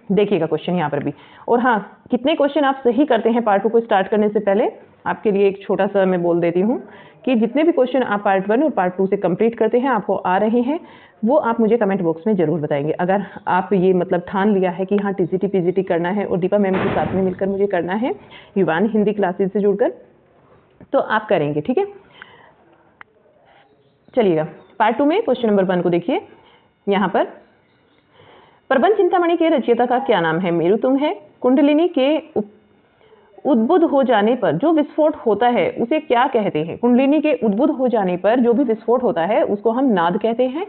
देखिएगा क्वेश्चन यहाँ पर भी। और हाँ, कितने क्वेश्चन आप सही करते हैं पार्ट 2 को स्टार्ट करने से पहले, आपके लिए एक छोटा सा मैं बोल देती हूँ कि जितने भी क्वेश्चन आप पार्ट 1 और पार्ट 2 से कंप्लीट करते हैं, आपको आ रहे हैं, वो आप मुझे कमेंट बॉक्स में जरूर बताएंगे। अगर आप ये मतलब ठान लिया है कि हाँ टीसीटी पीजीटी करना है और दीपा मैम के साथ में मिलकर मुझे करना है युवान हिंदी क्लासेस से जुड़कर, तो आप करेंगे, ठीक है। चलिएगा पार्ट 2 में क्वेश्चन नंबर 1 को देखिए। यहाँ पर प्रबंध चिंतामणि के रचयिता का क्या नाम है? मेरुतुंग है। कुंडलिनी के उद्बुद्ध हो जाने पर जो विस्फोट होता है उसे क्या कहते हैं? कुंडलिनी के उद्बुद्ध हो जाने पर जो भी विस्फोट होता है उसको हम नाद कहते हैं।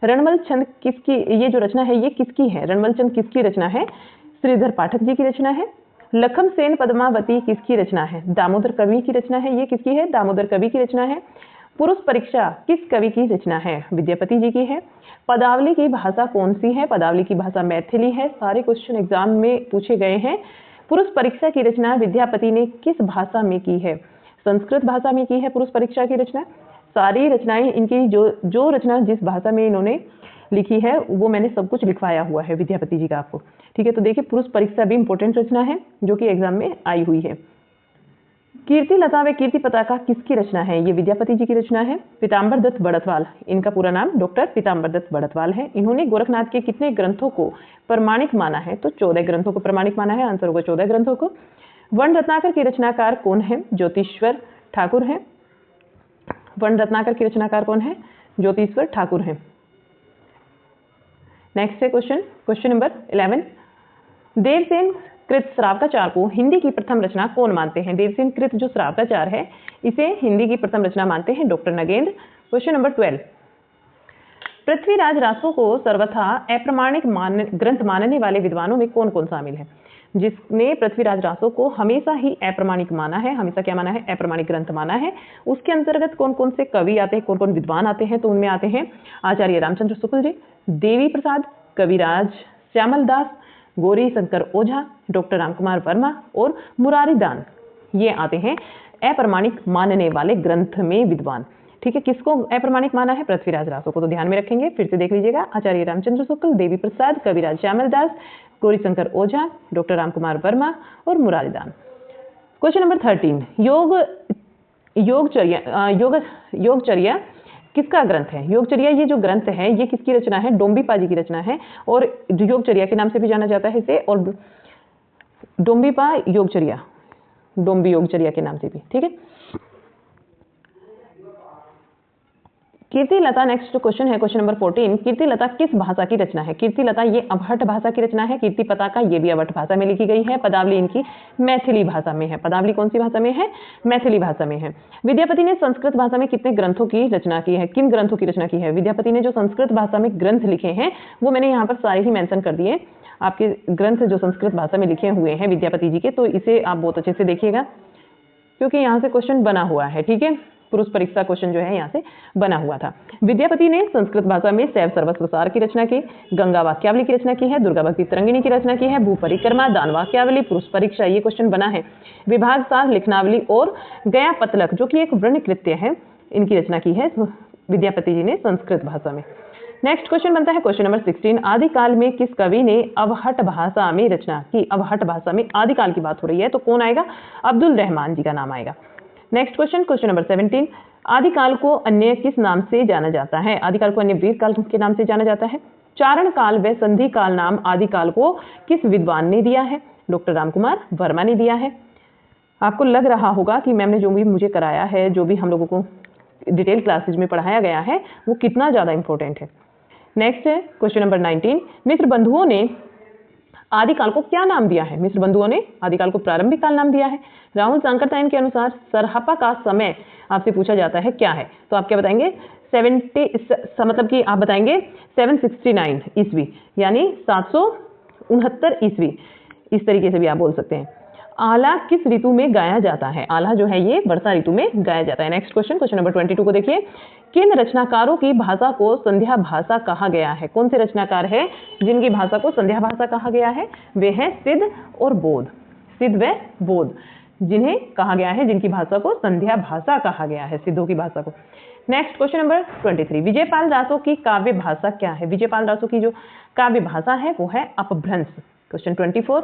रणमल छंद किसकी, ये जो रचना है ये किसकी है? रणमल छंद किसकी रचना है? श्रीधर पाठक जी की रचना है। लखम सेन पद्मावती किसकी रचना है? दामोदर कवि की रचना है। ये किसकी है? दामोदर कवि की रचना है। पुरुष परीक्षा किस कवि की रचना है? विद्यापति जी की है। पदावली की भाषा कौन सी है? पदावली की भाषा मैथिली है। सारे क्वेश्चन एग्जाम में पूछे गए हैं। पुरुष परीक्षा की रचना विद्यापति ने किस भाषा में की है? संस्कृत भाषा में की है पुरुष परीक्षा की रचना। सारी रचनाएं इनकी जो रचना जिस भाषा में इन्होंने लिखी है वो मैंने सब कुछ लिखवाया हुआ है विद्यापति जी का आपको, ठीक है। तो देखिए पुरुष परीक्षा भी इंपॉर्टेंट रचना है जो कि एग्जाम में आई हुई है। कीर्ति लता व कीर्ति पताका किसकी रचना है? ये विद्यापति जी की रचना है। पीताम्बर दत्त बड़थवाल, इनका पूरा नाम डॉक्टर पीताम्बर दत्त बड़थवाल है। इन्होंने गोरखनाथ के कितने ग्रंथों को प्रमाणिक माना है? तो 14 ग्रंथों को प्रमाणिक माना है। आंसर होगा 14 ग्रंथों को। वर्ण रत्नाकर के रचनाकार कौन है? ज्योतिश्वर ठाकुर है। वर्ण रत्नाकर के रचनाकार कौन है? ज्योतिश्वर ठाकुर है। नेक्स्ट है क्वेश्चन नंबर 11। देवसेन कृत श्रावकाचार को हिंदी की प्रथम रचना कौन मानते हैं? देवसेन कृत जो श्रावकाचार है इसे हिंदी की प्रथम रचना मानते हैं doctor Nagendra. Question number 12। Prithviraj Raso को सर्वथा अप्रमाणिक ग्रंथ मानने वाले विद्वानों में कौन कौन शामिल है? जिसने पृथ्वीराज रासो को हमेशा ही अप्रमाणिक माना है, हमेशा क्या माना है? अप्रमाणिक ग्रंथ माना है। उसके अंतर्गत कौन कौन से कवि आते हैं, कौन कौन विद्वान आते हैं? तो उनमें आते हैं आचार्य रामचंद्र शुक्ल जी, देवी प्रसाद, कविराज श्यामल दास, गौरी शंकर ओझा, डॉक्टर रामकुमार वर्मा और मुरारी दान। ये आते हैं अप्रमाणिक मानने वाले ग्रंथ में विद्वान। ठीक है, किसको अप्रमाणिक माना है? पृथ्वीराज रासो को। तो ध्यान में रखेंगे, फिर से देख लीजिएगा। आचार्य रामचंद्र शुक्ल, देवी प्रसाद, कविराज श्यामल दास, गौरी शंकर ओझा, डॉक्टर रामकुमार वर्मा और मुरारी दान। क्वेश्चन नंबर 13, योगचर्या किसका ग्रंथ है? योगचर्या ये जो ग्रंथ है ये किसकी रचना है? डोम्बीपा जी की रचना है और योगचर्या के नाम से भी जाना जाता है इसे, और डोम्बीपा योगचर्या, डोम्बी योगचर्या के नाम से भी। ठीक है, कीर्तिलता, नेक्स्ट क्वेश्चन है क्वेश्चन नंबर 14। कीर्तिलता किस भाषा की रचना है? कीर्तिलता ये अवहट भाषा की रचना है। कीर्ति पताका ये भी अवहट भाषा में लिखी गई है। पदावली इनकी मैथिली भाषा में है। पदावली कौन सी भाषा में है? मैथिली भाषा में है। विद्यापति ने संस्कृत भाषा में कितने ग्रंथों की रचना की है? किन ग्रंथों की रचना की है? विद्यापति ने जो संस्कृत भाषा में ग्रंथ लिखे हैं वो मैंने यहाँ पर सारे ही मेंशन कर दिए। आपके ग्रंथ जो संस्कृत भाषा में लिखे हुए हैं विद्यापति जी के, तो इसे आप बहुत अच्छे से देखिएगा क्योंकि यहाँ से क्वेश्चन बना हुआ है। ठीक है, पुरुष परीक्षा क्वेश्चन जो है यहाँ से बना हुआ था। विद्यापति ने संस्कृत भाषा में शैव सर्वस्व सार की रचना की, गंगा वाक्यावली की रचना की है, दुर्गा भक्ति तरंगिणी की रचना की है, भू परिक्रमा, दान वाक्यावली, पुरुष परीक्षा ये क्वेश्चन बना है, विभाग सार, लिखनावली और गया पतलक जो कि एक वर्ण कृत्य है, इनकी रचना की है विद्यापति जी ने संस्कृत भाषा में। नेक्स्ट क्वेश्चन बनता है क्वेश्चन नंबर 16। आदिकाल में किस कवि ने अवहट भाषा में रचना की? अवहट भाषा में आदिकाल की बात हो रही है तो कौन आएगा? अब्दुल रहमान जी का नाम आएगा। Next question question number 17। आदिकाल को अन्य किस नाम से जाना जाता है? आदिकाल को अन्य वीर काल के नाम से जाना जाता है। चारण काल व संधि काल नाम आदिकाल को किस विद्वान ने दिया है? डॉक्टर रामकुमार वर्मा ने दिया है। आपको लग रहा होगा कि मैम ने जो भी मुझे कराया है, जो भी हम लोगों को डिटेल क्लासेज में पढ़ाया गया है वो कितना ज़्यादा इंपॉर्टेंट है। नेक्स्ट है क्वेश्चन नंबर 19। मिस्र बंधुओं ने आदिकाल को क्या नाम दिया है? मिस्र बंधुओं ने आदिकाल को प्रारंभिक काल नाम दिया है। राहुल सांकरतायन के अनुसार सरहपा का समय आपसे पूछा जाता है क्या है? तो आप क्या बताएंगे? 70 मतलब कि आप बताएंगे 769 ईस्वी यानी 769 ईस्वी, इस तरीके से भी आप बोल सकते हैं। आला किस ऋतु में गाया जाता है? आला जो है ये वर्षा ऋतु में गाया जाता है। नेक्स्ट क्वेश्चन क्वेश्चन नंबर 22 को देखिए। किन रचनाकारों की भाषा को संध्या भाषा कहा गया है? कौन से रचनाकार है जिनकी भाषा को संध्या भाषा कहा गया है? वे हैं सिद्ध और बोध। सिद्ध व बोध जिन्हें कहा गया है, जिनकी भाषा को संध्या भाषा कहा गया है, सिद्धों की भाषा को। Next question number 23। Vijaypal Raso की काव्य भाषा क्या है? विजयपाल रासो की जो काव्य भाषा है वो है अपभ्रंश। क्वेश्चन 24।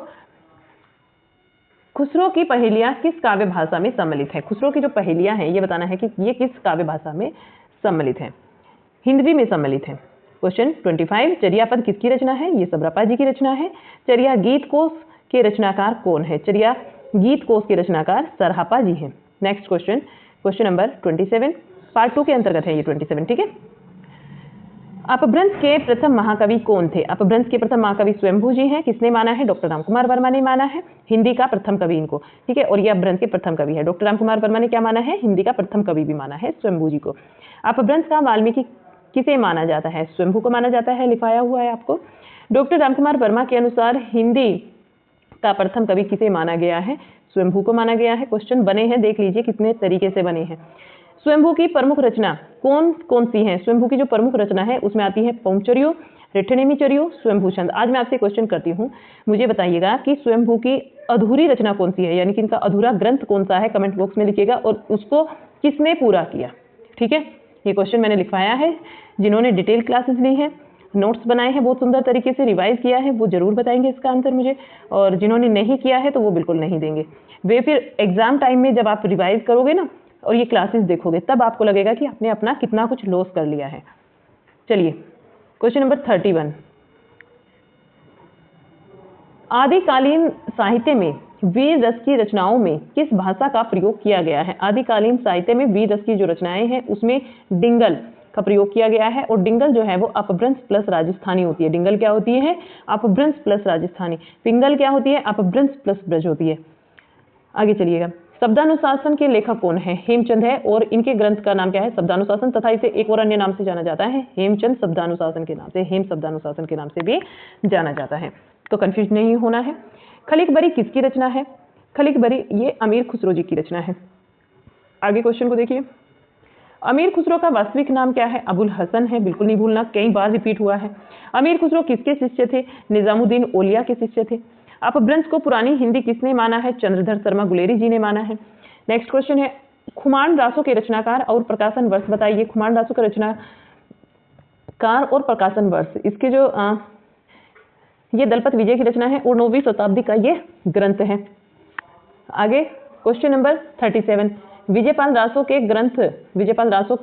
खुसरो की पहेलियां किस काव्य भाषा में सम्मिलित है? खुसरो की जो पहेलियां हैं ये बताना है कि ये किस काव्य भाषा में सम्मिलित है। हिंदवी में सम्मिलित है। क्वेश्चन 25। चर्या पद किसकी रचना है? ये सबरपा जी की रचना है। चर्या गीत कोश के रचनाकार कौन है? चर्या गीत कोश के रचनाकार सरहपा जी हैं। Next question question number 27 part 2 के अंतर्गत है ये 27। ठीक है, अपभ्रंश के प्रथम महाकवि कौन थे? अपभ्रंश के प्रथम महाकवि स्वयंभू जी हैं। किसने माना है? डॉक्टर रामकुमार वर्मा ने माना है। हिंदी का प्रथम कवि इनको। ठीक है, और ये अपभ्रंश के प्रथम कवि है। डॉक्टर रामकुमार वर्मा ने क्या माना है? हिंदी का प्रथम कवि भी माना है स्वयंभू जी को। अपभ्रंश का वाल्मीकि किसे माना जाता है? स्वयंभू को माना जाता है, लिखाया हुआ है आपको। डॉक्टर रामकुमार वर्मा के अनुसार हिंदी का प्रथम कवि किसे माना गया है? स्वयंभू को माना गया है। क्वेश्चन बने हैं, देख लीजिए कितने तरीके से बने हैं। स्वयंभू की प्रमुख रचना कौन कौन सी है? स्वयंभू की जो प्रमुख रचना है उसमें आती है पौंचर्यो, रिठनेमी चर्यो, स्वयंभू छंद। आज मैं आपसे क्वेश्चन करती हूँ, मुझे बताइएगा कि स्वयंभू की अधूरी रचना कौन सी है, यानी कि इनका अधूरा ग्रंथ कौन सा है? कमेंट बॉक्स में लिखिएगा और उसको किसने पूरा किया। ठीक है, ये क्वेश्चन मैंने लिखवाया है। जिन्होंने डिटेल क्लासेस ली है, नोट्स बनाए हैं, बहुत सुंदर तरीके से रिवाइज किया है, वो जरूर बताएंगे इसका आंसर मुझे, और जिन्होंने नहीं किया है तो वो बिल्कुल नहीं देंगे। वे फिर एग्जाम टाइम में जब आप रिवाइज करोगे ना और ये क्लासेस देखोगे तब आपको लगेगा कि आपने अपना कितना कुछ लॉस कर लिया है। चलिए क्वेश्चन नंबर 31। आदिकालीन साहित्य में वीर रस की रचनाओं में किस भाषा का प्रयोग किया गया है? आदिकालीन साहित्य में वीर रस की जो रचनाएं हैं उसमें डिंगल का प्रयोग किया गया है, और डिंगल जो है वो अपभ्रंश प्लस राजस्थानी होती है। डिंगल क्या होती है? अपभ्रंश प्लस राजस्थानी। पिंगल क्या होती है? अपभ्रंश प्लस ब्रज होती है। आगे चलिएगा। शब्दानुशासन के लेखक कौन है? हेमचंद है, और इनके ग्रंथ का नाम क्या है? शब्दानुशासन, तथा इसे एक और अन्य नाम से जाना जाता है हेमचंद शब्दानुशासन के नाम से, हेम शब्दानुशासन के नाम से भी जाना जाता है, तो कंफ्यूज नहीं होना है। खलीकबरी किसकी रचना है? खलीकबरी ये अमीर खुसरो जी की रचना है। आगे क्वेश्चन को देखिए। अमीर खुसरो का वास्तविक नाम क्या है? अबुल हसन है, बिल्कुल नहीं भूलना, कई बार रिपीट हुआ है। अमीर खुसरो किसके शिष्य थे? निजामुद्दीन औलिया के शिष्य थे। अपभ्रंश को पुरानी हिंदी किसने माना है? चंद्रधर शर्मा गुलेरी जी ने माना है। नेक्स्ट क्वेश्चन है, खुमान रासों के रचनाकार और प्रकाशन वर्ष बताइए। खुमान रासों के रचनाकार और प्रकाशन वर्ष, इसके जो ये दलपत विजय की रचना है और 9वीं शताब्दी का ये ग्रंथ है। आगे क्वेश्चन नंबर 37, विजयपाल रासो के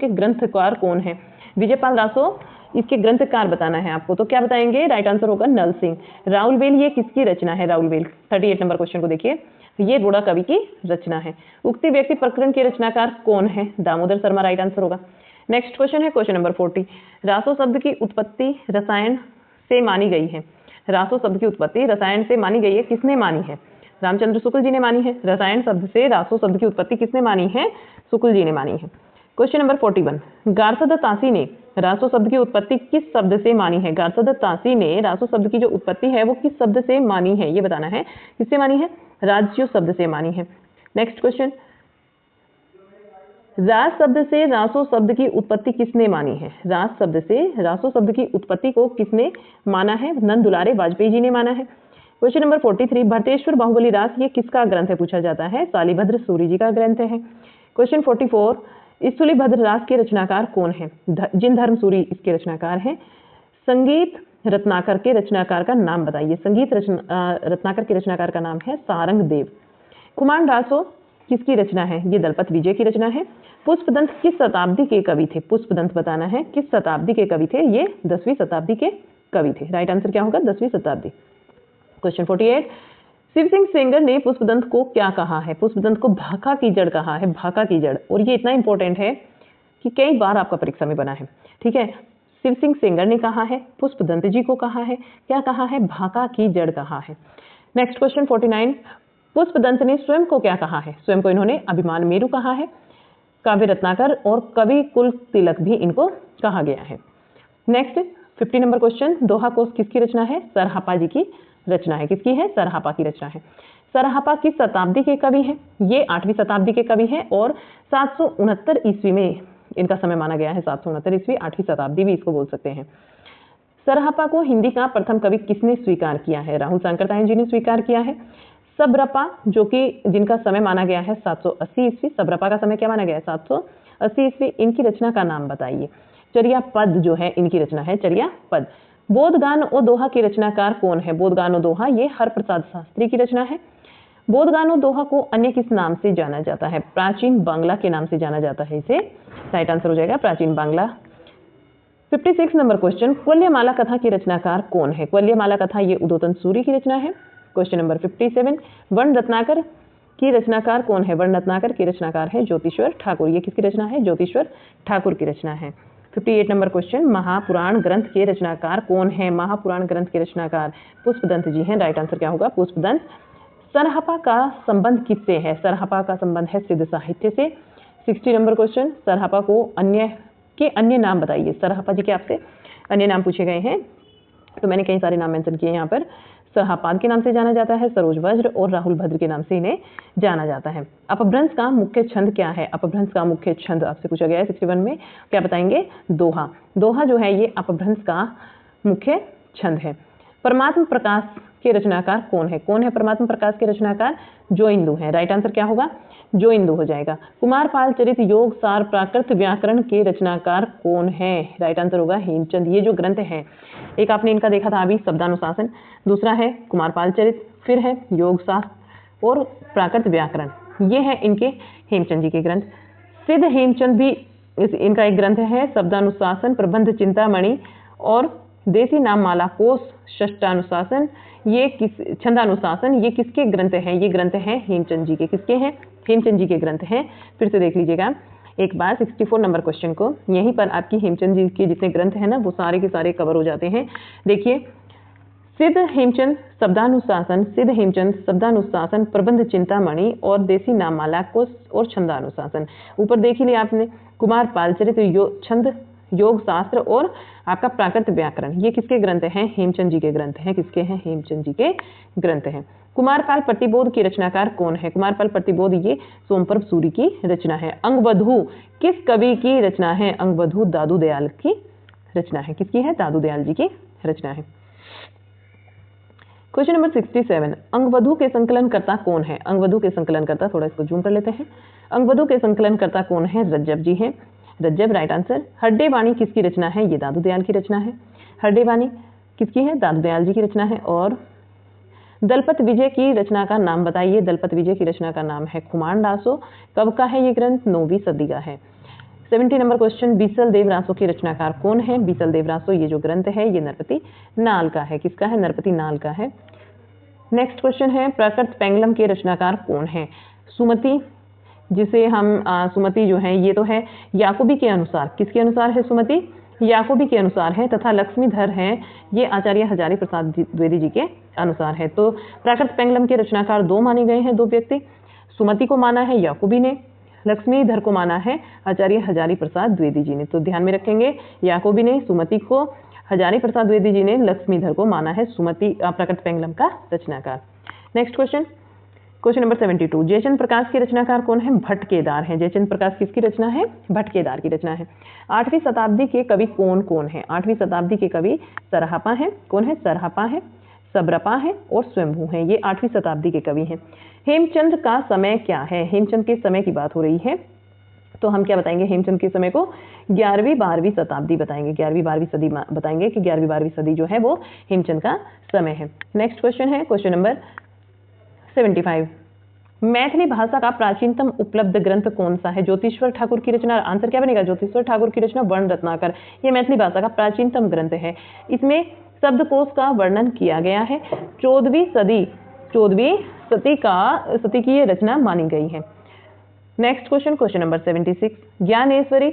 ग्रंथकार कौन है? विजयपाल रासो इसके ग्रंथकार बताना है आपको, तो क्या बताएंगे? राइट आंसर होगा नल सिंह। राउलवेल ये किसकी रचना है? राउलवेल 38 नंबर क्वेश्चन को देखिए, ये रोड़ा कवि की रचना है। उक्ति व्यक्ति प्रकरण के रचनाकार कौन है? दामोदर शर्मा राइट आंसर होगा। नेक्स्ट क्वेश्चन है क्वेश्चन नंबर 40, रासो शब्द की उत्पत्ति रसायन से मानी गई है। रासो शब्द की उत्पत्ति रसायन से मानी गई है, किसने मानी है? रामचंद्र शुक्ल जी ने मानी है। रसायन शब्द से रासो शब्द की उत्पत्ति किसने मानी है? शुक्ल जी ने मानी है। क्वेश्चन नंबर 41, गार्सद तासी ने रासो शब्द की उत्पत्ति किस शब्द से मानी है? गार्सद तासी ने रासो शब्द की जो उत्पत्ति है वो किस शब्द से मानी है, ये बताना है। किससे मानी है? राज्यो शब्द से मानी है। नेक्स्ट क्वेश्चन, राज शब्द से रासो शब्द की उत्पत्ति किसने मानी है? राज शब्द से रासो शब्द की उत्पत्ति को किसने माना है? नंद दुलारे वाजपेयी जी ने माना है। क्वेश्चन नंबर 43, भरतेश्वर बाहुबली रास ये किसका ग्रंथ है पूछा जाता है? शालिभद्र सूरी जी का ग्रंथ है। क्वेश्चन 44, स्थूलीभद्र रास के रचनाकार कौन है? जिन धर्म सूरी इसके रचनाकार हैं। संगीत रत्नाकर के रचनाकार का नाम बताइए। संगीत रत्नाकर के रचनाकार का नाम है सारंग देव। खुमान रासो किसकी रचना है? ये दलपत विजय की रचना है। पुष्पदंत किस शताब्दी के कवि थे? पुष्पदंत बताना है किस शताब्दी के कवि थे? ये 10वीं शताब्दी के कवि थे। राइट आंसर क्या होगा? 10वीं शताब्दी। क्वेश्चन 48, शिव सिंह सेंगर ने पुष्पदंत को क्या कहा है? पुष्पदंत को भाका की जड़ कहा है, भाका की जड़। और ये इतना इंपॉर्टेंट है कि कई बार आपका परीक्षा में बना है। ठीक है, शिव सिंह सेंगर ने कहा है, पुष्पदंत जी को कहा है, क्या कहा है? भाका की जड़ कहा है। नेक्स्ट क्वेश्चन 49, पुष्पदंत ने स्वयं को क्या कहा है? स्वयं को इन्होंने अभिमान मेरु कहा है। काव्य रत्नाकर और कवि कुल तिलक भी इनको कहा गया है। नेक्स्ट 50 नंबर क्वेश्चन, दोहा कोश किसकी रचना है? सरहापा जी की रचना है। किसकी है? सरहापा की रचना है। सरहापा किस शताब्दी के कवि हैं? ये 8वीं शताब्दी के कवि हैं और 769 ईस्वी में इनका समय माना गया है। 769 ईस्वी, 8वीं शताब्दी भी इसको बोल सकते हैं। सरहापा को हिंदी का प्रथम कवि किसने स्वीकार किया है? राहुल सांकरतायन जी ने स्वीकार किया है। सबरपा जो कि जिनका समय माना गया है 780 ईस्वी, सबरपा का समय क्या माना गया है? 780 ईस्वी। इनकी रचना का नाम बताइए। चर्या पद जो है इनकी रचना है, चर्या पद। बोधगान और दोहा के रचनाकार कौन है? बोधगान और दोहा ये हरप्रसाद शास्त्री की रचना है। बोधगान और दोहा को अन्य किस नाम से जाना जाता है? प्राचीन बांग्ला के नाम से जाना जाता है इसे। राइट आंसर हो जाएगा प्राचीन बांग्ला। 56 नंबर क्वेश्चन, क्वल्यमाला कथा की रचनाकार कौन है? क्वल्यमाला कथा ये उदोतन सूरी की रचना है। क्वेश्चन नंबर 57, वर्ण रत्नाकर की रचनाकार कौन है? वर्ण रत्नाकर की रचनाकार है ज्योतिश्वर ठाकुर। ये किसकी रचना है? ज्योतिश्वर ठाकुर की रचना है। 58 नंबर क्वेश्चन, महापुराण ग्रंथ के रचनाकार कौन है? महापुराण ग्रंथ के रचनाकार पुष्पदंत जी हैं। राइट आंसर क्या होगा? पुष्पदंत। सरहपा का संबंध किससे है? सरहपा का संबंध है सिद्ध साहित्य से। 60 नंबर क्वेश्चन, सरहपा को अन्य नाम बताइए। सरहपा जी के आपसे अन्य नाम पूछे गए हैं, तो मैंने कई सारे नाम मेंशन किए यहाँ पर। सरहापाद के नाम से जाना जाता है, सरोज वज्र और राहुल भद्र के नाम से इन्हें जाना जाता है। अपभ्रंश का मुख्य छंद क्या है? अपभ्रंश का मुख्य छंद आपसे पूछा गया है 61 में, क्या बताएंगे? दोहा। दोहा जो है ये अपभ्रंश का मुख्य छंद है। परमात्म प्रकाश के रचनाकार कौन है? कौन है परमात्म प्रकाश के रचनाकार? जोइंदु है। राइट आंसर क्या होगा? जोइंदु हो जाएगा। कुमारपाल चरित, योग सार, प्राकृत व्याकरण के रचनाकार कौन है? राइट आंसर होगा हेमचंद। ये जो ग्रंथ है, एक आपने इनका देखा था अभी शब्दानुशासन, दूसरा है कुमारपाल चरित, फिर है योग शास्त्र और प्राकृत व्याकरण। ये है इनके हेमचंद जी के ग्रंथ। सिद्ध हेमचंद भी इनका एक ग्रंथ है, शब्दानुशासन, प्रबंध चिंतामणि और देसी नाम माला कोश, षष्टानुशासन, ये छंदानुशासन, ये किसके ग्रंथ हैं? ये ग्रंथ हैं हेमचंद जी के। किसके हैं? हेमचंद जी के ग्रंथ हैं। फिर से देख लीजिएगा एक बार 64 नंबर क्वेश्चन को, यहीं पर आपकी हेमचंद जी के जितने ग्रंथ हैं ना वो सारे के सारे कवर हो जाते हैं। देखिए, सिद्ध हेमचंद शब्दानुशासन, सिद्ध हेमचंद शब्दानुशासन, प्रबंध चिंतामणि और देसी नाममाला कोश और छंदानुशासन। ऊपर देख ही लिया आपने, कुमारपाल चरित, छंद, योग शास्त्र और आपका प्राकृत व्याकरण, ये किसके ग्रंथ हैं? हेमचंद जी के ग्रंथ हैं। किसके हैं? हेमचंद जी के ग्रंथ हैं। कुमारपाल प्रतिबोध के रचनाकार कौन है? कुमारपाल प्रतिबोध ये सोमपर्व सूरी की रचना है। अंगबधू किस कवि की रचना है? अंगबधू दादू दयाल की रचना है। किसकी है? दादू दयाल जी की रचना है। क्वेश्चन नंबर 67, अंगबधू के संकलनकर्ता कौन है? अंगबधू के संकलनकर्ता, थोड़ा इसको जूम कर लेते हैं। अंगबधू के संकलनकर्ता कौन है? रज्जब जी हैं। Rajjab right answer. हड्डे वाणी किसकी रचना है? ये दादू दयाल की रचना है। हड्डे वाणी किसकी है? दादू दयाल जी की रचना है। और दलपत विजय की रचना का नाम बताइए। दलपत विजय की रचना का नाम है खुमान डासो। कब का है ये ग्रंथ? 9वीं सदी का है। 70 नंबर क्वेश्चन, बीसल देव रासो के रचनाकार कौन है? बीसल देव रासो ये जो ग्रंथ है ये नरपति नाल का है। किसका है? नरपति नाल का है। नेक्स्ट क्वेश्चन है, प्राकृत पेंगलम के रचनाकार कौन है? सुमति, जिसे हम सुमति जो है ये तो है याकूबी के अनुसार। किसके अनुसार है सुमति? याकूबी के अनुसार है। तथा लक्ष्मीधर है ये आचार्य हजारी प्रसाद द्विवेदी जी के अनुसार है। तो प्राकृत पेंगलम के रचनाकार दो माने गए हैं, दो व्यक्ति। सुमति को माना है याकूबी ने, लक्ष्मीधर को माना है आचार्य हजारी प्रसाद द्विवेदी जी ने। तो ध्यान में रखेंगे, याकूबी ने सुमति को, हजारी प्रसाद द्विवेदी जी ने लक्ष्मीधर को माना है सुमति प्राकृत पेंगलम का रचनाकार। Next question, question number 72, Jaychandra Prakash की रचनाकार कौन है? भट्ट केदार है। जयचंद्र प्रकाश किसकी रचना है? भट्ट केदार की रचना है। 8वीं शताब्दी के कवि कौन कौन है? 8वीं शताब्दी के कवि सरहपा है। कौन है? सरहपा है, सब्रपा है और स्वयंभू है। ये 8वीं शताब्दी के कवि हैं। हेमचंद का समय क्या है? हेमचंद के समय की बात हो रही है, तो हम क्या बताएंगे? हेमचंद के समय को 11वीं 12वीं शताब्दी बताएंगे। 11वीं 12वीं सदी बताएंगे कि 11वीं 12वीं सदी जो है वो हेमचंद का समय है। नेक्स्ट क्वेश्चन है क्वेश्चन नंबर 75, मैथिली भाषा का प्राचीनतम उपलब्ध ग्रंथ कौन सा है? ज्योतिश्वर ठाकुर की रचना। आंसर क्या बनेगा? ज्योतिश्वर ठाकुर की रचना वर्ण रत्नाकर। ये मैथिली भाषा का प्राचीनतम ग्रंथ है। इसमें शब्दकोश का वर्णन किया गया है। 14वीं सदी की ये रचना मानी गई है। Next question, question number 76, Dnyaneshwari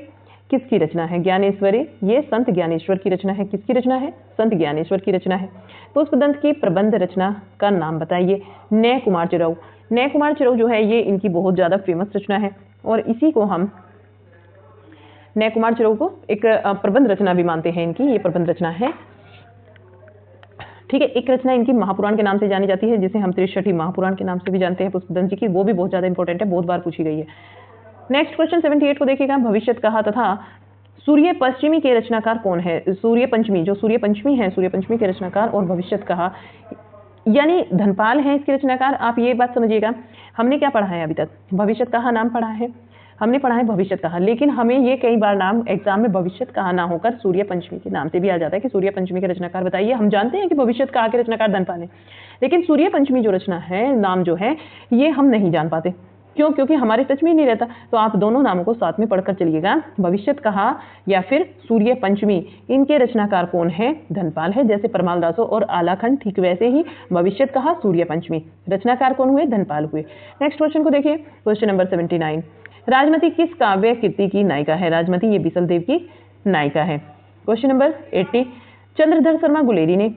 किसकी रचना है? ज्ञानेश्वरी ये संत ज्ञानेश्वर की रचना है। किसकी रचना है? संत ज्ञानेश्वर की रचना है। पुष्पदंत की प्रबंध रचना का नाम बताइए। नय कुमार चिरऊ। नय कुमार चिरऊ जो है ये इनकी बहुत ज्यादा फेमस रचना है और इसी को हम नय कुमार चिरऊ को एक प्रबंध रचना भी मानते हैं। इनकी ये प्रबंध रचना है, ठीक है। एक रचना इनकी महापुराण के नाम से जानी जाती है, जिसे हम 63 महापुराण के नाम से भी जानते हैं पुष्पदंत जी की। वो भी बहुत ज्यादा इंपॉर्टेंट है, बहुत बार पूछी गई है। नेक्स्ट क्वेश्चन 78 को देखिएगा, भविष्यत कहा तथा सूर्य पंचमी के रचनाकार कौन है? सूर्य पंचमी, जो सूर्य पंचमी है, सूर्य पंचमी के रचनाकार और भविष्यत कहा यानी धनपाल है इसके रचनाकार। आप ये बात समझिएगा, हमने क्या पढ़ा है अभी तक? भविष्यत कहा नाम पढ़ा है, हमने पढ़ा है भविष्यत कहा, लेकिन हमें ये कई बार नाम एग्जाम में भविष्यत कहा ना होकर सूर्य पंचमी के नाम से भी आ जाता है कि सूर्य पंचमी के रचनाकार बताइए। हम जानते हैं कि भविष्यत कहा के रचनाकार धनपाल है, लेकिन सूर्य पंचमी जो रचना है, नाम जो है, ये हम नहीं जान पाते। क्यों? क्योंकि हमारे टच में नहीं रहता। तो आप दोनों नामों को साथ में पढ़कर चलिएगा, भविष्यत कहा या फिर सूर्य पंचमी। इनके रचनाकार कौन है? धनपाल है। जैसे परमाल दासो और आलाखंड, ठीक वैसे ही भविष्यत कहा, सूर्य पंचमी, रचनाकार कौन हुए? धनपाल हुए। नेक्स्ट क्वेश्चन को देखिए, क्वेश्चन नंबर 79, राजमती किस काव्य कृति की नायिका है? राजमती ये बीसल देव की नायिका है। क्वेश्चन नंबर 80, चंद्रधर शर्मा गुलेरी ने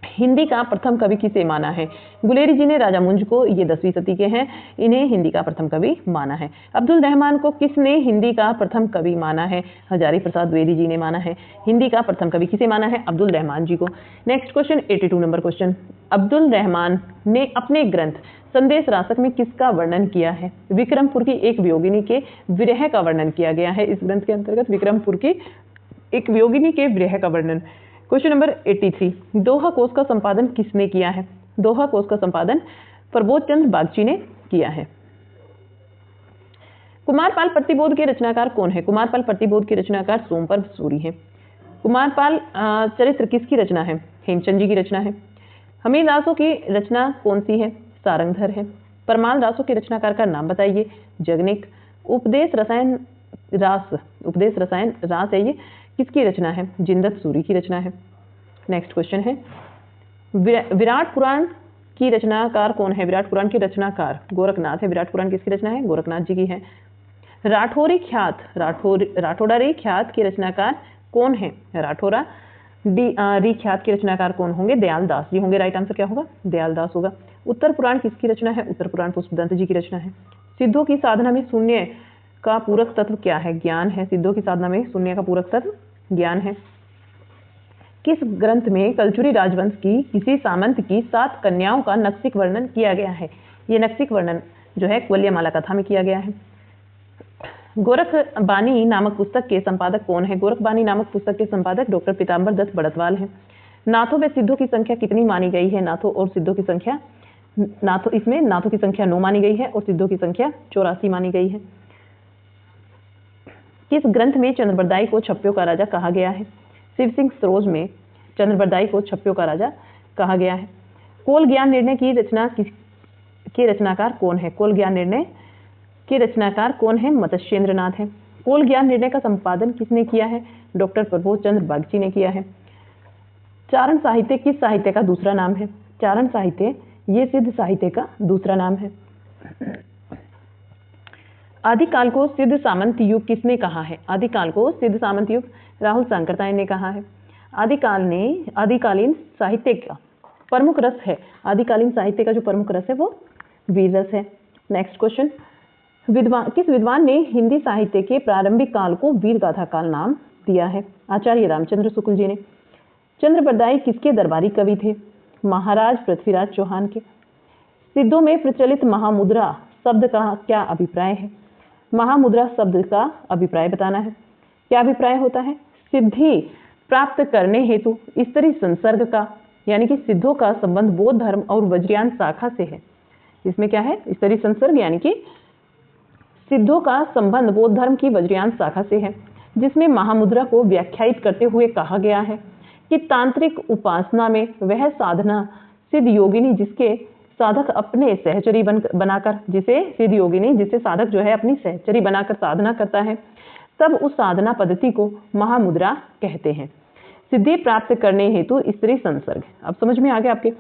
हिंदी का प्रथम कवि किसे माना है? गुलेरी जी ने राजा मुंज को, ये 10वीं सदी के हैं, इन्हें हिंदी का प्रथम कवि माना है। अब्दुल रहमान को किसने हिंदी का प्रथम कवि माना है? हजारी प्रसाद द्विवेदी जी ने माना है। हिंदी का प्रथम कवि किसे माना है? अब्दुल रहमान जी को। Next question 82 number question, Abdul Rahman ने अपने ग्रंथ संदेश रासक में किसका वर्णन किया है? विक्रमपुर की एक वियोगिनी के विरह का वर्णन किया गया है। इस ग्रंथ के अंतर्गत विक्रमपुर की एक वियोगिनी के विरह का वर्णन। क्वेश्चन नंबर 83, दोहा कोश का संपादन किसने किया है? दोहा कोश का संपादन प्रबोध चंद्र बागची ने किया है। कुमारपाल प्रतिबोध के रचनाकार कौन है? कुमारपाल प्रतिबोध के रचनाकार सोमपर्व सूरी है। कुमारपाल चरित्र किसकी रचना है? हेमचंद जी की रचना है। हमीर दासों की रचना कौन सी है? सारंगधर है। परमाल दासों के रचनाकार का नाम बताइए। जगनिक। उपदेश रसायन रास है, ये किसकी रचना है? जिनदत्त सूरी की रचना है। नेक्स्ट क्वेश्चन है, विराट पुराण की रचनाकार कौन है? विराट पुराण की रचनाकार गोरखनाथ है। विराट पुराण किसकी रचना है? गोरखनाथ जी की है। राठौड़ा ख्यात के रचनाकार कौन है? राठौरा री ख्यात के रचनाकार कौन होंगे? दयाल दास जी होंगे। राइट आंसर क्या होगा? दयाल दास होगा। उत्तर पुराण किसकी रचना है? उत्तर पुराण पुष्पदंत जी की रचना है। सिद्धों की साधना में शून्य का पूरक तत्व क्या है? ज्ञान है। सिद्धों की साधना में शून्य का पूरक तत्व ज्ञान है। किस ग्रंथ में कलचुरी राजवंश की किसी सामंत की 7 कन्याओं का नक्शिक वर्णन किया गया है? ये नक्शिक वर्णन जो है वल्यमाला कथा में किया गया है। गोरखबानी नामक पुस्तक के संपादक कौन है? गोरखबानी नामक पुस्तक के संपादक डॉक्टर पीताम्बर दत्त बड़तवाल हैं। नाथों व सिद्धों की संख्या कितनी मानी गई है? नाथों और सिद्धों की संख्या नाथों की संख्या 9 मानी गई है और सिद्धों की संख्या 84 मानी गई है। किस ग्रंथ में चंद्रबरदाई को छप्पियों का राजा कहा गया है? शिव सिंह सरोज में चंद्रबरदाई को छप्पियों का राजा कहा गया है। कोल ज्ञान निर्णय की रचना के रचनाकार कौन है? कोल ज्ञान निर्णय के रचनाकार कौन है? मत्स्येंद्र नाथ है। कोल ज्ञान निर्णय का संपादन किसने किया है? डॉक्टर प्रबोध चंद्र बागची ने किया है। चारण साहित्य किस साहित्य का दूसरा नाम है? चारण साहित्य ये सिद्ध साहित्य का दूसरा नाम है। आदिकाल को सिद्ध सामंत युग किसने कहा है? आदिकाल को सिद्ध सामंत युग राहुल सांकरताय ने कहा है। आदिकालीन साहित्य का प्रमुख रस है, आदिकालीन साहित्य का जो प्रमुख रस है वो वीर रस है। नेक्स्ट क्वेश्चन, किस विद्वान ने हिंदी साहित्य के प्रारंभिक काल को वीर गाथा काल नाम दिया है? आचार्य रामचंद्र शुक्ल जी ने। चंद्रबरदाई किसके दरबारी कवि थे? महाराज पृथ्वीराज चौहान के। सिद्धों में प्रचलित महामुद्रा शब्द का क्या अभिप्राय है? महामुद्रा शब्द का अभिप्राय बताना है। क्या अभिप्राय होता है? सिद्धि प्राप्त करने हेतु स्त्री संसर्ग का, यानी कि सिद्धों का संबंध बौद्ध धर्म और वज्रयान शाखा से है। इसमें क्या है? स्त्री संसर्ग यानी कि सिद्धों का संबंध बौद्ध धर्म की वज्रयान शाखा से है, जिसमें महामुद्रा को व्याख्यायित करते हुए कहा गया है कि तांत्रिक उपासना में वह साधना सिद्ध योगिनी जिसके साधक अपने सहचरी बनाकर, जिसे सिद्ध योगिनी जिसे साधक जो है अपनी सहचरी बनाकर साधना करता है, तब उस साधना पद्धति को महामुद्रा कहते हैं। सिद्धि प्राप्त करने हेतु स्त्री संसर्ग। अब समझ में आ गया आपके?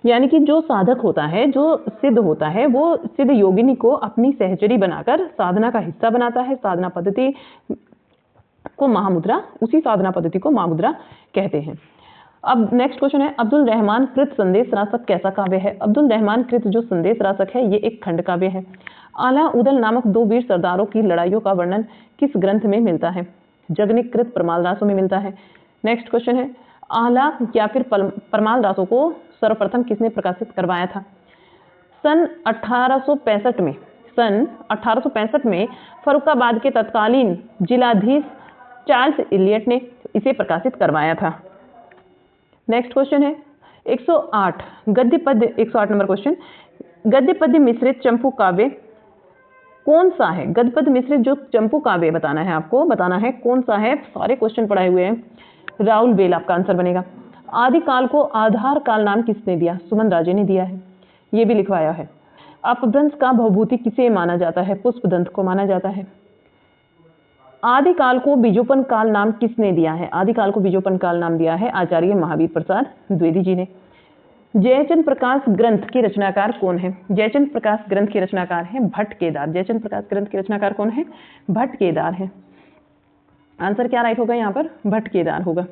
यानी कि जो साधक होता है, जो सिद्ध होता है, वो सिद्ध योगिनी को अपनी सहचरी बनाकर साधना का हिस्सा बनाता है। साधना पद्धति को महामुद्रा, उसी साधना पद्धति को महामुद्रा कहते हैं। अब नेक्स्ट क्वेश्चन है, अब्दुल रहमान कृत संदेश रासक कैसा काव्य है? अब्दुल रहमान कृत जो संदेश रासक है ये एक खंड काव्य है। आला उदल नामक 2 वीर सरदारों की लड़ाइयों का वर्णन किस ग्रंथ में मिलता है? जगनिक कृत परमाल रासों में मिलता है। नेक्स्ट क्वेश्चन है, आला या फिर परमाल रासों को सर्वप्रथम किसने प्रकाशित करवाया था? सन 1865 में फर्रुखाबाद के तत्कालीन जिलाधीश चार्ल्स इलियट ने इसे प्रकाशित करवाया था। नेक्स्ट क्वेश्चन है 108 गद्य पद्य 108 नंबर क्वेश्चन, गद्य पद्य मिश्रित चंपू काव्य कौन सा है? गद्य पद्य मिश्रित जो चंपू काव्य बताना है, आपको बताना है कौन सा है। सारे क्वेश्चन पढ़ाए हुए हैं। राहुल बेल आपका आंसर बनेगा। आदिकाल को आधार काल नाम किसने दिया? सुमन राजे ने दिया है, ये भी लिखवाया है। अपभ्रंश का भवभूति किसे माना जाता है? पुष्पदंत को माना जाता है। आदिकाल को बीजोपन काल नाम किसने दिया है? आदिकाल को बीजोपन काल नाम दिया है आचार्य महावीर प्रसाद द्विवेदी जी ने। जयचंद प्रकाश ग्रंथ के रचनाकार कौन है? जयचंद प्रकाश ग्रंथ के रचनाकार हैं भट्ट केदार। जयचंद प्रकाश ग्रंथ के रचनाकार कौन है? भट्ट केदार है। आंसर क्या राइट होगा यहाँ पर? भट्ट केदार होगा।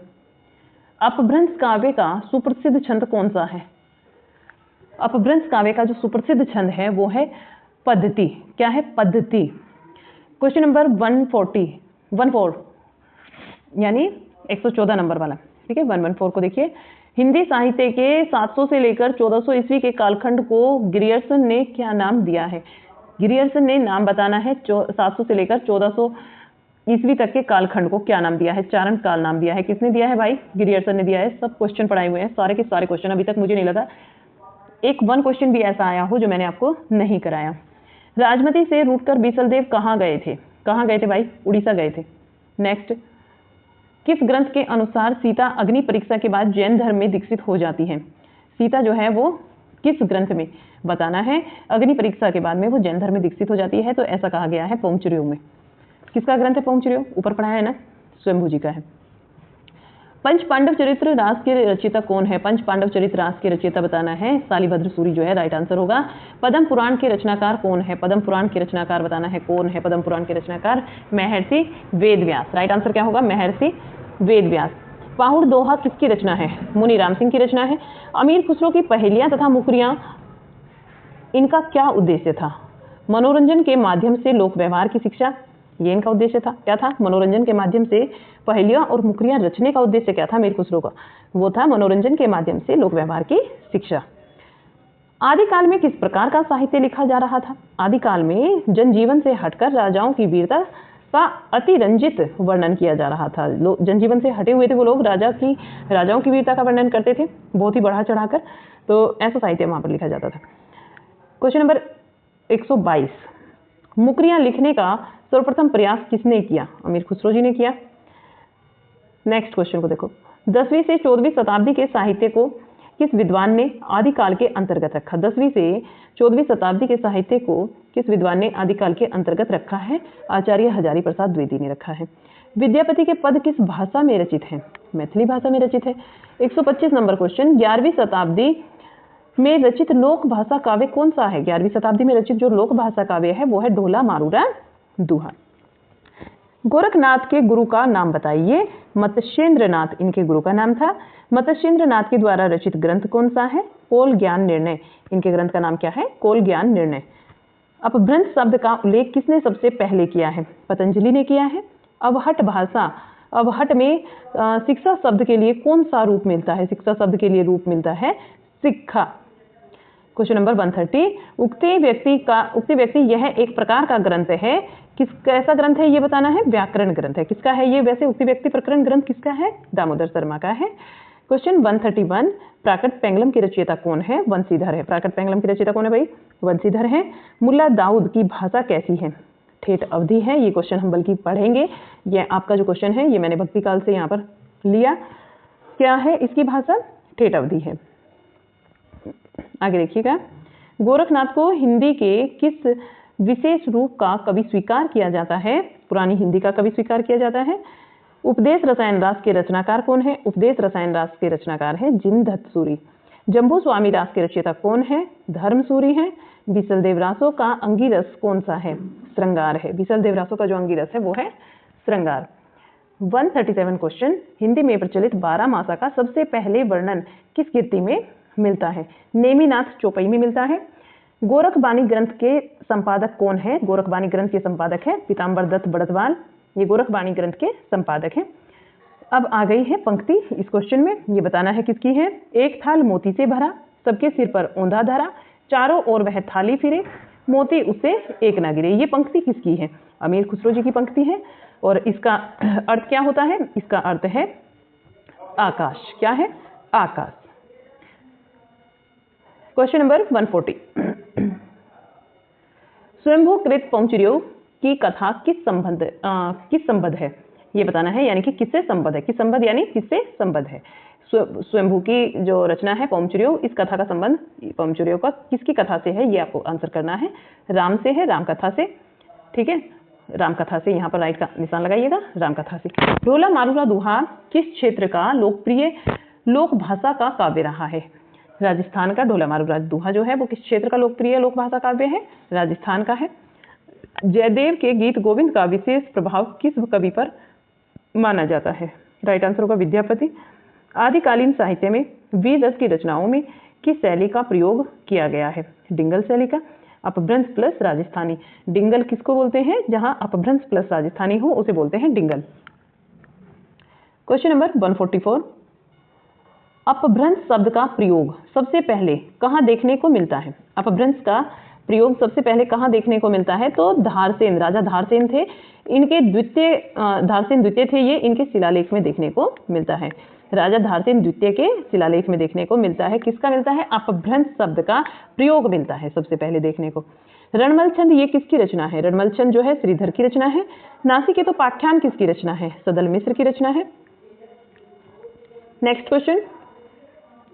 अपभ्रंश काव्य का सुप्रसिद्ध छंद कौन सा है? अपभ्रंश काव्य का जो सुप्रसिद्ध छंद है वो है पद्धति। क्या है? पद्धति। क्वेश्चन नंबर 114 यानी 114 नंबर वाला, ठीक है। 114 को देखिए, हिंदी साहित्य के 700 से लेकर 1400 ईस्वी के कालखंड को ग्रियर्सन ने क्या नाम दिया है? ग्रियर्सन ने नाम बताना है 700 से लेकर 1400 ईस्वी तक के कालखंड को क्या नाम दिया है? चारण काल नाम दिया है। किसने दिया है भाई? ग्रियर्सन ने दिया है। सब क्वेश्चन पढ़ाए हुए हैं, सारे के सारे क्वेश्चन। अभी तक मुझे नहीं लगा एक 1 क्वेश्चन भी ऐसा आया हो जो मैंने आपको नहीं कराया। राजमती से रूटकर बीसलदेव कहाँ गए थे? कहाँ गए थे भाई? उड़ीसा गए थे। नेक्स्ट, किस ग्रंथ के अनुसार सीता अग्नि परीक्षा के बाद जैन धर्म में दीक्षित हो जाती है? सीता जो है वो किस ग्रंथ में बताना है? अग्नि परीक्षा के बाद में वो जैन धर्म में दीक्षित हो जाती है, तो ऐसा कहा गया है पौंचर्यो में। किसका ग्रंथ है पौंचर्यो? ऊपर पढ़ा है ना, स्वयंभू जी का है। पंच पांडव चरित्र रास के रचयिता कौन है? पंच पांडव चरित्र रास के रचयिता बताना है सालिभद्र सूरी जो है राइट आंसर होगा। पद्म पुराण के रचनाकार कौन है? पद्म पुराण के रचनाकार बताना है कौन है पद्म पुराण के रचनाकार? महर्षि वेदव्यास। राइट आंसर क्या होगा? महर्षि वेदव्यास। पाहुड़ दोहा किसकी रचना है? मुनि राम सिंह की रचना है। अमीर खुसरो की पहेलियां तथा मुखरियां, इनका क्या उद्देश्य था? मनोरंजन के माध्यम से लोक व्यवहार की शिक्षा, ये इनका उद्देश्य था। क्या था? मनोरंजन के माध्यम से पहेलियां और मुखरियां रचने का उद्देश्य क्या था अमीर खुसरो का? वो था मनोरंजन के माध्यम से लोक व्यवहार की शिक्षा। आदिकाल में किस प्रकार का साहित्य लिखा जा रहा था? आदिकाल में जनजीवन से हटकर राजाओं की वीरता का अतिरंजित वर्णन किया जा रहा था। जनजीवन से हटे हुए थे वो लोग, राजाओं की वीरता का वर्णन करते थे बहुत ही बढ़ा चढ़ाकर, तो ऐसा साहित्य वहां पर लिखा जाता था। क्वेश्चन नंबर 122, मुकरियां लिखने का सर्वप्रथम प्रयास किसने किया? अमीर खुसरो जी ने किया। नेक्स्ट क्वेश्चन को देखो, 10वीं से 14वीं शताब्दी के साहित्य को किस विद्वान ने आदिकाल के अंतर्गत रखा? 10वीं से 14वीं शताब्दी के साहित्य को किस विद्वान ने आदिकाल के अंतर्गत रखा है? आचार्य हजारी प्रसाद द्विवेदी ने रखा है। विद्यापति के पद किस भाषा में रचित हैं? मैथिली भाषा में रचित है। 125 नंबर क्वेश्चन, 11वीं शताब्दी में रचित लोक भाषा काव्य कौन सा है? 11वीं शताब्दी में रचित जो लोक भाषा काव्य है वो है ढोला मारूरा दोहा। गोरखनाथ के गुरु का नाम बताइए। मत्स्येंद्र नाथ इनके गुरु का नाम था। मत्स्येंद्र नाथ के द्वारा रचित ग्रंथ कौन सा है? कोल ज्ञान निर्णय। इनके ग्रंथ का नाम क्या है? कोल ज्ञान निर्णय। अपभ्रंश शब्द का उल्लेख किसने सबसे पहले किया है? पतंजलि ने किया है। अवहट भाषा, अवहट में शिक्षा शब्द के लिए कौन सा रूप मिलता है? शिक्षा शब्द के लिए रूप मिलता है शिक्षा। क्वेश्चन नंबर 130, उक्ति व्यक्ति यह एक प्रकार का ग्रंथ है, कैसा ग्रंथ है ये बताना है? व्याकरण ग्रंथ है। किसका है ये? वैसे उक्ति व्यक्ति प्रकरण ग्रंथ किसका है? दामोदर शर्मा का है। क्वेश्चन 131, प्राकृत पेंगलम की रचयिता कौन है? वंशीधर है। प्राकृत पेंगलम की रचयिता कौन है भाई? वंशीधर है। मुल्ला दाऊद की भाषा कैसी है? ठेठ अवधि है। ये क्वेश्चन हम बल्कि पढ़ेंगे। ये आपका जो क्वेश्चन है ये मैंने भक्ति काल से यहाँ पर लिया। क्या है इसकी भाषा? ठेठ अवधि है। आगे देखिएगा, गोरखनाथ को हिंदी के किस विशेष रूप का कवि स्वीकार किया जाता है? पुरानी हिंदी का कवि स्वीकार किया जाता है। उपदेश रसायन रास के रचनाकार कौन है? उपदेश रसायन रास के रचनाकार है जिनदत्त सूरी। जम्बू स्वामी रास के रचयिता कौन है? धर्म सूरी है। बिसल देवरासों का अंगिरस कौन सा है? श्रृंगार है। बिसल देवरासों का जो अंगिरस है वो है श्रृंगार। 137 क्वेश्चन, हिंदी में प्रचलित 12 मासा का सबसे पहले वर्णन किस कृति में मिलता है? नेमिनाथ चौपाई में मिलता है। गोरखबानी ग्रंथ के संपादक कौन है? गोरखबानी ग्रंथ के संपादक है पीताम्बर दत्त बड़तवाल। ये गोरखबानी ग्रंथ के संपादक हैं। अब आ गई है पंक्ति इस क्वेश्चन में, ये बताना है किसकी है? एक थाल मोती से भरा, सबके सिर पर औंधा धरा, चारों ओर वह थाली फिरे, मोती उससे एक ना गिरे। ये पंक्ति किसकी है? अमीर खुसरो जी की पंक्ति है। और इसका अर्थ क्या होता है? इसका अर्थ है आकाश। क्या है? आकाश। क्वेश्चन नंबर 140, स्वयंभूकृत पौंचर्यों की कथा किस संबद्ध है? ये बताना है, यानी कि किससे संबद्ध है? किस संबद्ध यानी किससे संबद्ध है? स्वयंभू की जो रचना है पौंचर्यों, इस कथा का संबंध पौंचर्यों का किसकी कथा से है? ये आपको आंसर करना है। राम से है, राम कथा से। ठीक है, राम कथा से। यहाँ पर राइट का निशान लगाइएगा, राम कथा से। ढोला मारूरा दोहा किस क्षेत्र का लोकप्रिय लोक भाषा का काव्य रहा है? राजस्थान का ढोला मारूरा दोहा जो है वो किस क्षेत्र का लोकप्रिय लोक भाषा काव्य है? राजस्थान का है। जयदेव के गीत गोविंद का विशेष प्रभाव किस कवि पर माना जाता है? राइट आंसर होगा विद्यापति। आदिकालीन साहित्य में वीर रस की रचनाओं में किस शैली का प्रयोग किया गया है? डिंगल शैली का। अपभ्रंश प्लस राजस्थानी। डिंगल किसको बोलते हैं? जहां अपभ्रंश प्लस राजस्थानी हो उसे बोलते हैं डिंगल। क्वेश्चन नंबर 144, अपभ्रंश शब्द का प्रयोग सबसे पहले कहाँ देखने को मिलता है? अपभ्रंश का प्रयोग सबसे पहले कहाँ देखने को मिलता है? तो धारसेन, राजा धारसेन थे, इनके धारसेन द्वितीय थे, ये इनके शिलालेख में देखने को मिलता है। राजा धारसेन द्वितीय के शिलालेख में देखने को मिलता है। किसका मिलता है? अपभ्रंश शब्द का प्रयोग मिलता है सबसे पहले देखने को। रणमल छंद ये किसकी रचना है? रणमल छंद जो है श्रीधर की रचना है। नासिक तो पाठ्यान किसकी रचना है? सदल मिश्र की रचना है। नेक्स्ट क्वेश्चन,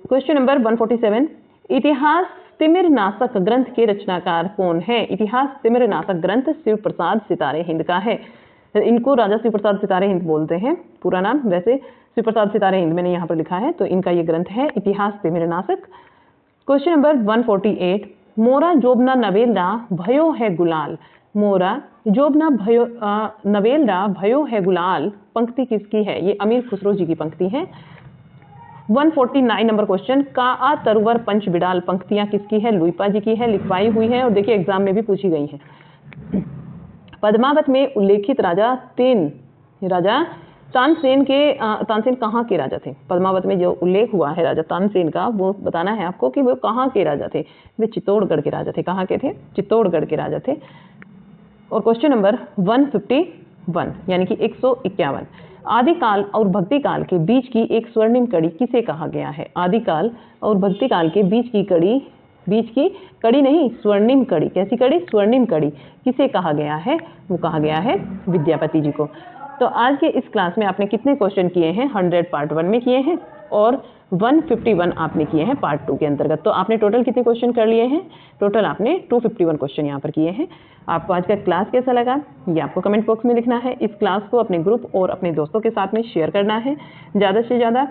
क्वेश्चन नंबर 147, इतिहास तिमिर नाशक ग्रंथ के रचनाकार कौन है? इतिहास तिमिर नाशक ग्रंथ शिव प्रसाद सितारे हिंद का है। इनको राजा शिव प्रसाद सितारे हिंद बोलते हैं पूरा नाम। वैसे शिव प्रसाद सितारे हिंद मैंने यहाँ पर लिखा है, तो इनका ये ग्रंथ है इतिहास तिमिर नाशक। क्वेश्चन नंबर 148, मोरा जोबना नवेलरा भयो है गुलाल। मोरा जोबना भयो नवेलरा भयो है गुलाल पंक्ति किसकी है? ये अमीर खुसरो जी की पंक्ति है। 149 नंबर क्वेश्चन, का आ तरुवर पंच बिडाल पंक्तियां किसकी है? लुईपा जी की है, लिखवाई हुई है और देखिए एग्जाम में भी पूछी गई है। पद्मावत में उल्लेखित राजा तानसेन कहाँ के राजा थे? पद्मावत में जो उल्लेख हुआ है राजा तानसेन का, वो बताना है आपको कि वो कहाँ के राजा थे। वे चित्तौड़गढ़ के राजा थे। कहाँ के थे? चित्तौड़गढ़ के राजा थे। और क्वेश्चन नंबर 151 यानी कि 151, आदिकाल और भक्ति काल के बीच की एक स्वर्णिम कड़ी किसे कहा गया है? आदिकाल और भक्ति काल के बीच की कड़ी नहीं, स्वर्णिम कड़ी। कैसी कड़ी? स्वर्णिम कड़ी। किसे कहा गया है? वो कहा गया है विद्यापति जी को। तो आज के इस क्लास में आपने कितने क्वेश्चन किए हैं? 100 पार्ट 1 में किए हैं और 151 आपने किए हैं पार्ट 2 के अंतर्गत। तो आपने टोटल कितने क्वेश्चन कर लिए हैं? टोटल आपने 251 क्वेश्चन यहाँ पर किए हैं। आपको आज का क्लास कैसा लगा ये आपको कमेंट बॉक्स में लिखना है। इस क्लास को अपने ग्रुप और अपने दोस्तों के साथ में शेयर करना है ज़्यादा से ज़्यादा।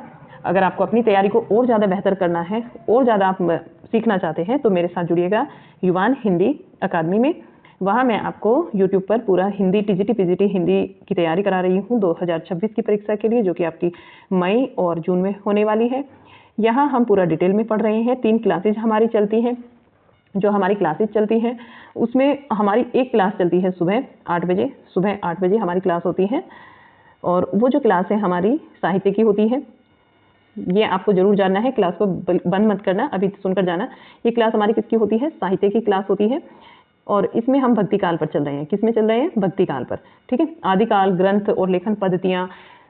अगर आपको अपनी तैयारी को और ज़्यादा बेहतर करना है और ज़्यादा आप सीखना चाहते हैं तो मेरे साथ जुड़िएगा युवान हिंदी अकादमी में। वहाँ मैं आपको YouTube पर पूरा हिंदी TGT PGT हिंदी की तैयारी करा रही हूँ 2026 की परीक्षा के लिए, जो कि आपकी मई और जून में होने वाली है। यहाँ हम पूरा डिटेल में पढ़ रहे हैं। 3 क्लासेज हमारी चलती हैं। जो हमारी क्लासेज चलती हैं उसमें हमारी एक क्लास चलती है सुबह 8 बजे हमारी क्लास होती है। और वो जो क्लास है हमारी साहित्य की होती है। ये आपको जरूर जानना है, क्लास को बंद मत करना, अभी सुनकर जाना। ये क्लास हमारी किसकी होती है? साहित्य की क्लास होती है। और इसमें हम भक्ति काल पर चल रहे हैं। किस में चल रहे हैं? भक्ति काल पर। ठीक है। आदिकाल, ग्रंथ और लेखन पद्धतियाँ,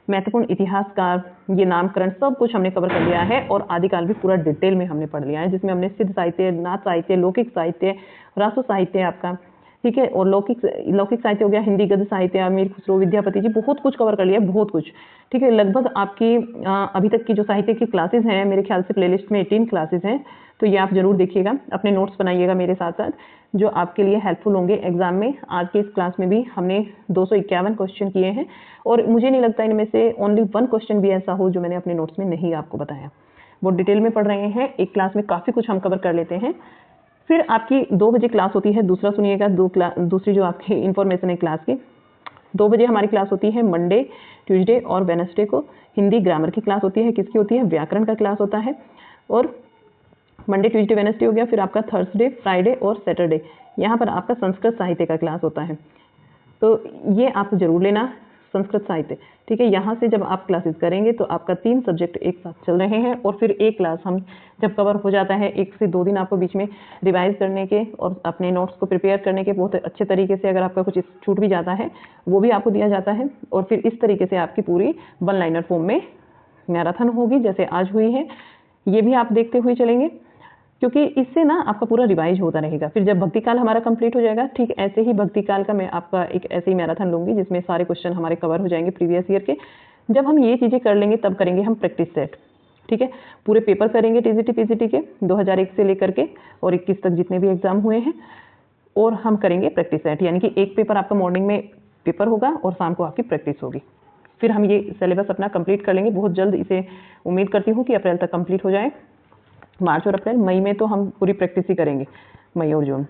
महत्वपूर्ण इतिहासकार, ये नामकरण सब कुछ हमने कवर कर लिया है। और आदिकाल भी पूरा डिटेल में हमने पढ़ लिया है, जिसमें हमने सिद्ध साहित्य, नाथ साहित्य, लौकिक साहित्य, रासो साहित्य आपका, ठीक है, और लौकिक साहित्य हो गया, हिंदी गद्य साहित्य, अमीर खुसरो, विद्यापति जी, बहुत कुछ कवर कर लिया, बहुत कुछ। ठीक है। लगभग आपकी अभी तक की जो साहित्य की क्लासेज हैं, मेरे ख्याल से प्लेलिस्ट में 18 क्लासेज हैं। तो ये आप जरूर देखिएगा, अपने नोट्स बनाइएगा मेरे साथ साथ, जो आपके लिए हेल्पफुल होंगे एग्जाम में। आज के इस क्लास में भी हमने 251 क्वेश्चन किए हैं और मुझे नहीं लगता इनमें से ओनली 1 क्वेश्चन भी ऐसा हो जो मैंने अपने नोट्स में नहीं आपको बताया। वो डिटेल में पढ़ रहे हैं। एक क्लास में काफ़ी कुछ हम कवर कर लेते हैं। फिर आपकी 2 बजे क्लास होती है। दूसरा सुनिएगा, दूसरी जो आपकी इन्फॉर्मेशन है क्लास की, 2 बजे हमारी क्लास होती है मंडे, ट्यूसडे और वेडनेसडे को। हिंदी ग्रामर की क्लास होती है। किसकी होती है? व्याकरण का क्लास होता है। और मंडे, ट्यूसडे, वेडनेसडे हो गया। फिर आपका थर्सडे, फ्राइडे और सैटरडे यहाँ पर आपका संस्कृत साहित्य का क्लास होता है। तो ये आप जरूर लेना, संस्कृत साहित्य। ठीक है। यहाँ से जब आप क्लासेस करेंगे तो आपका 3 सब्जेक्ट एक साथ चल रहे हैं। और फिर एक क्लास हम जब कवर हो जाता है, 1 से 2 दिन आपको बीच में रिवाइज करने के और अपने नोट्स को प्रिपेयर करने के बहुत अच्छे तरीके से, अगर आपका कुछ छूट भी जाता है वो भी आपको दिया जाता है। और फिर इस तरीके से आपकी पूरी 1 लाइनर फॉर्म में मैराथन होगी, जैसे आज हुई है। ये भी आप देखते हुए चलेंगे, क्योंकि इससे ना आपका पूरा रिवाइज होता रहेगा। फिर जब भक्ति काल हमारा कंप्लीट हो जाएगा, ठीक ऐसे ही भक्ति काल का मैं आपका एक ऐसे ही मैराथन लूंगी जिसमें सारे क्वेश्चन हमारे कवर हो जाएंगे प्रीवियस ईयर के। जब हम ये चीज़ें कर लेंगे तब करेंगे हम प्रैक्टिस सेट। ठीक है। पूरे पेपर करेंगे TGT PGT के 2001 से लेकर के और 21 तक जितने भी एग्जाम हुए हैं, और हम करेंगे प्रैक्टिस सेट, यानी कि एक पेपर आपका मॉर्निंग में पेपर होगा और शाम को आपकी प्रैक्टिस होगी। फिर हम ये सिलेबस अपना कंप्लीट कर लेंगे बहुत जल्द। इसे उम्मीद करती हूँ कि अप्रैल तक कंप्लीट हो जाए। मार्च और अप्रैल, मई में तो हम पूरी प्रैक्टिस ही करेंगे, मई और जून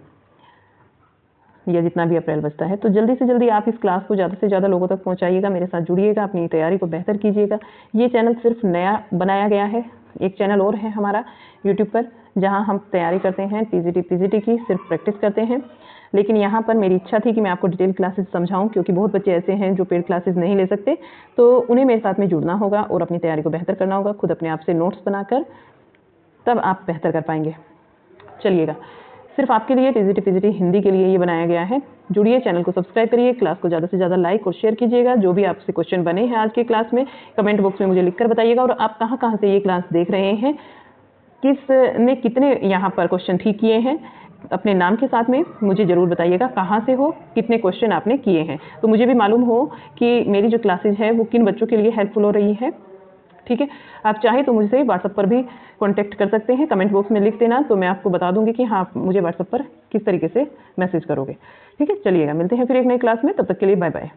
या जितना भी अप्रैल बचता है। तो जल्दी से जल्दी आप इस क्लास को ज़्यादा से ज़्यादा लोगों तक पहुंचाइएगा, मेरे साथ जुड़िएगा, अपनी तैयारी को बेहतर कीजिएगा। ये चैनल सिर्फ नया बनाया गया है। एक चैनल और है हमारा यूट्यूब पर, जहाँ हम तैयारी करते हैं TGT PGT की, सिर्फ प्रैक्टिस करते हैं। लेकिन यहाँ पर मेरी इच्छा थी कि मैं आपको डिटेल क्लासेस समझाऊं, क्योंकि बहुत बच्चे ऐसे हैं जो पेड क्लासेस नहीं ले सकते, तो उन्हें मेरे साथ में जुड़ना होगा और अपनी तैयारी को बेहतर करना होगा, खुद अपने आप से नोट्स बनाकर, तब आप बेहतर कर पाएंगे। चलिएगा, सिर्फ आपके लिए TGT PGT हिंदी के लिए ये बनाया गया है। जुड़िए, चैनल को सब्सक्राइब करिए, क्लास को ज़्यादा से ज़्यादा लाइक और शेयर कीजिएगा। जो भी आपसे क्वेश्चन बने हैं आज के क्लास में, कमेंट बॉक्स में मुझे लिखकर बताइएगा। और आप कहाँ कहाँ से ये क्लास देख रहे हैं, किसने कितने यहाँ पर क्वेश्चन ठीक किए हैं, अपने नाम के साथ में मुझे ज़रूर बताइएगा। कहाँ से हो, कितने क्वेश्चन आपने किए हैं, तो मुझे भी मालूम हो कि मेरी जो क्लासेज है वो किन बच्चों के लिए हेल्पफुल हो रही है। ठीक है। आप चाहे तो मुझसे व्हाट्सएप पर भी कांटेक्ट कर सकते हैं, कमेंट बॉक्स में लिख देना, तो मैं आपको बता दूंगी कि हाँ, मुझे व्हाट्सएप पर किस तरीके से मैसेज करोगे। ठीक है। चलिएगा, मिलते हैं फिर एक नई क्लास में, तब तक के लिए बाय बाय।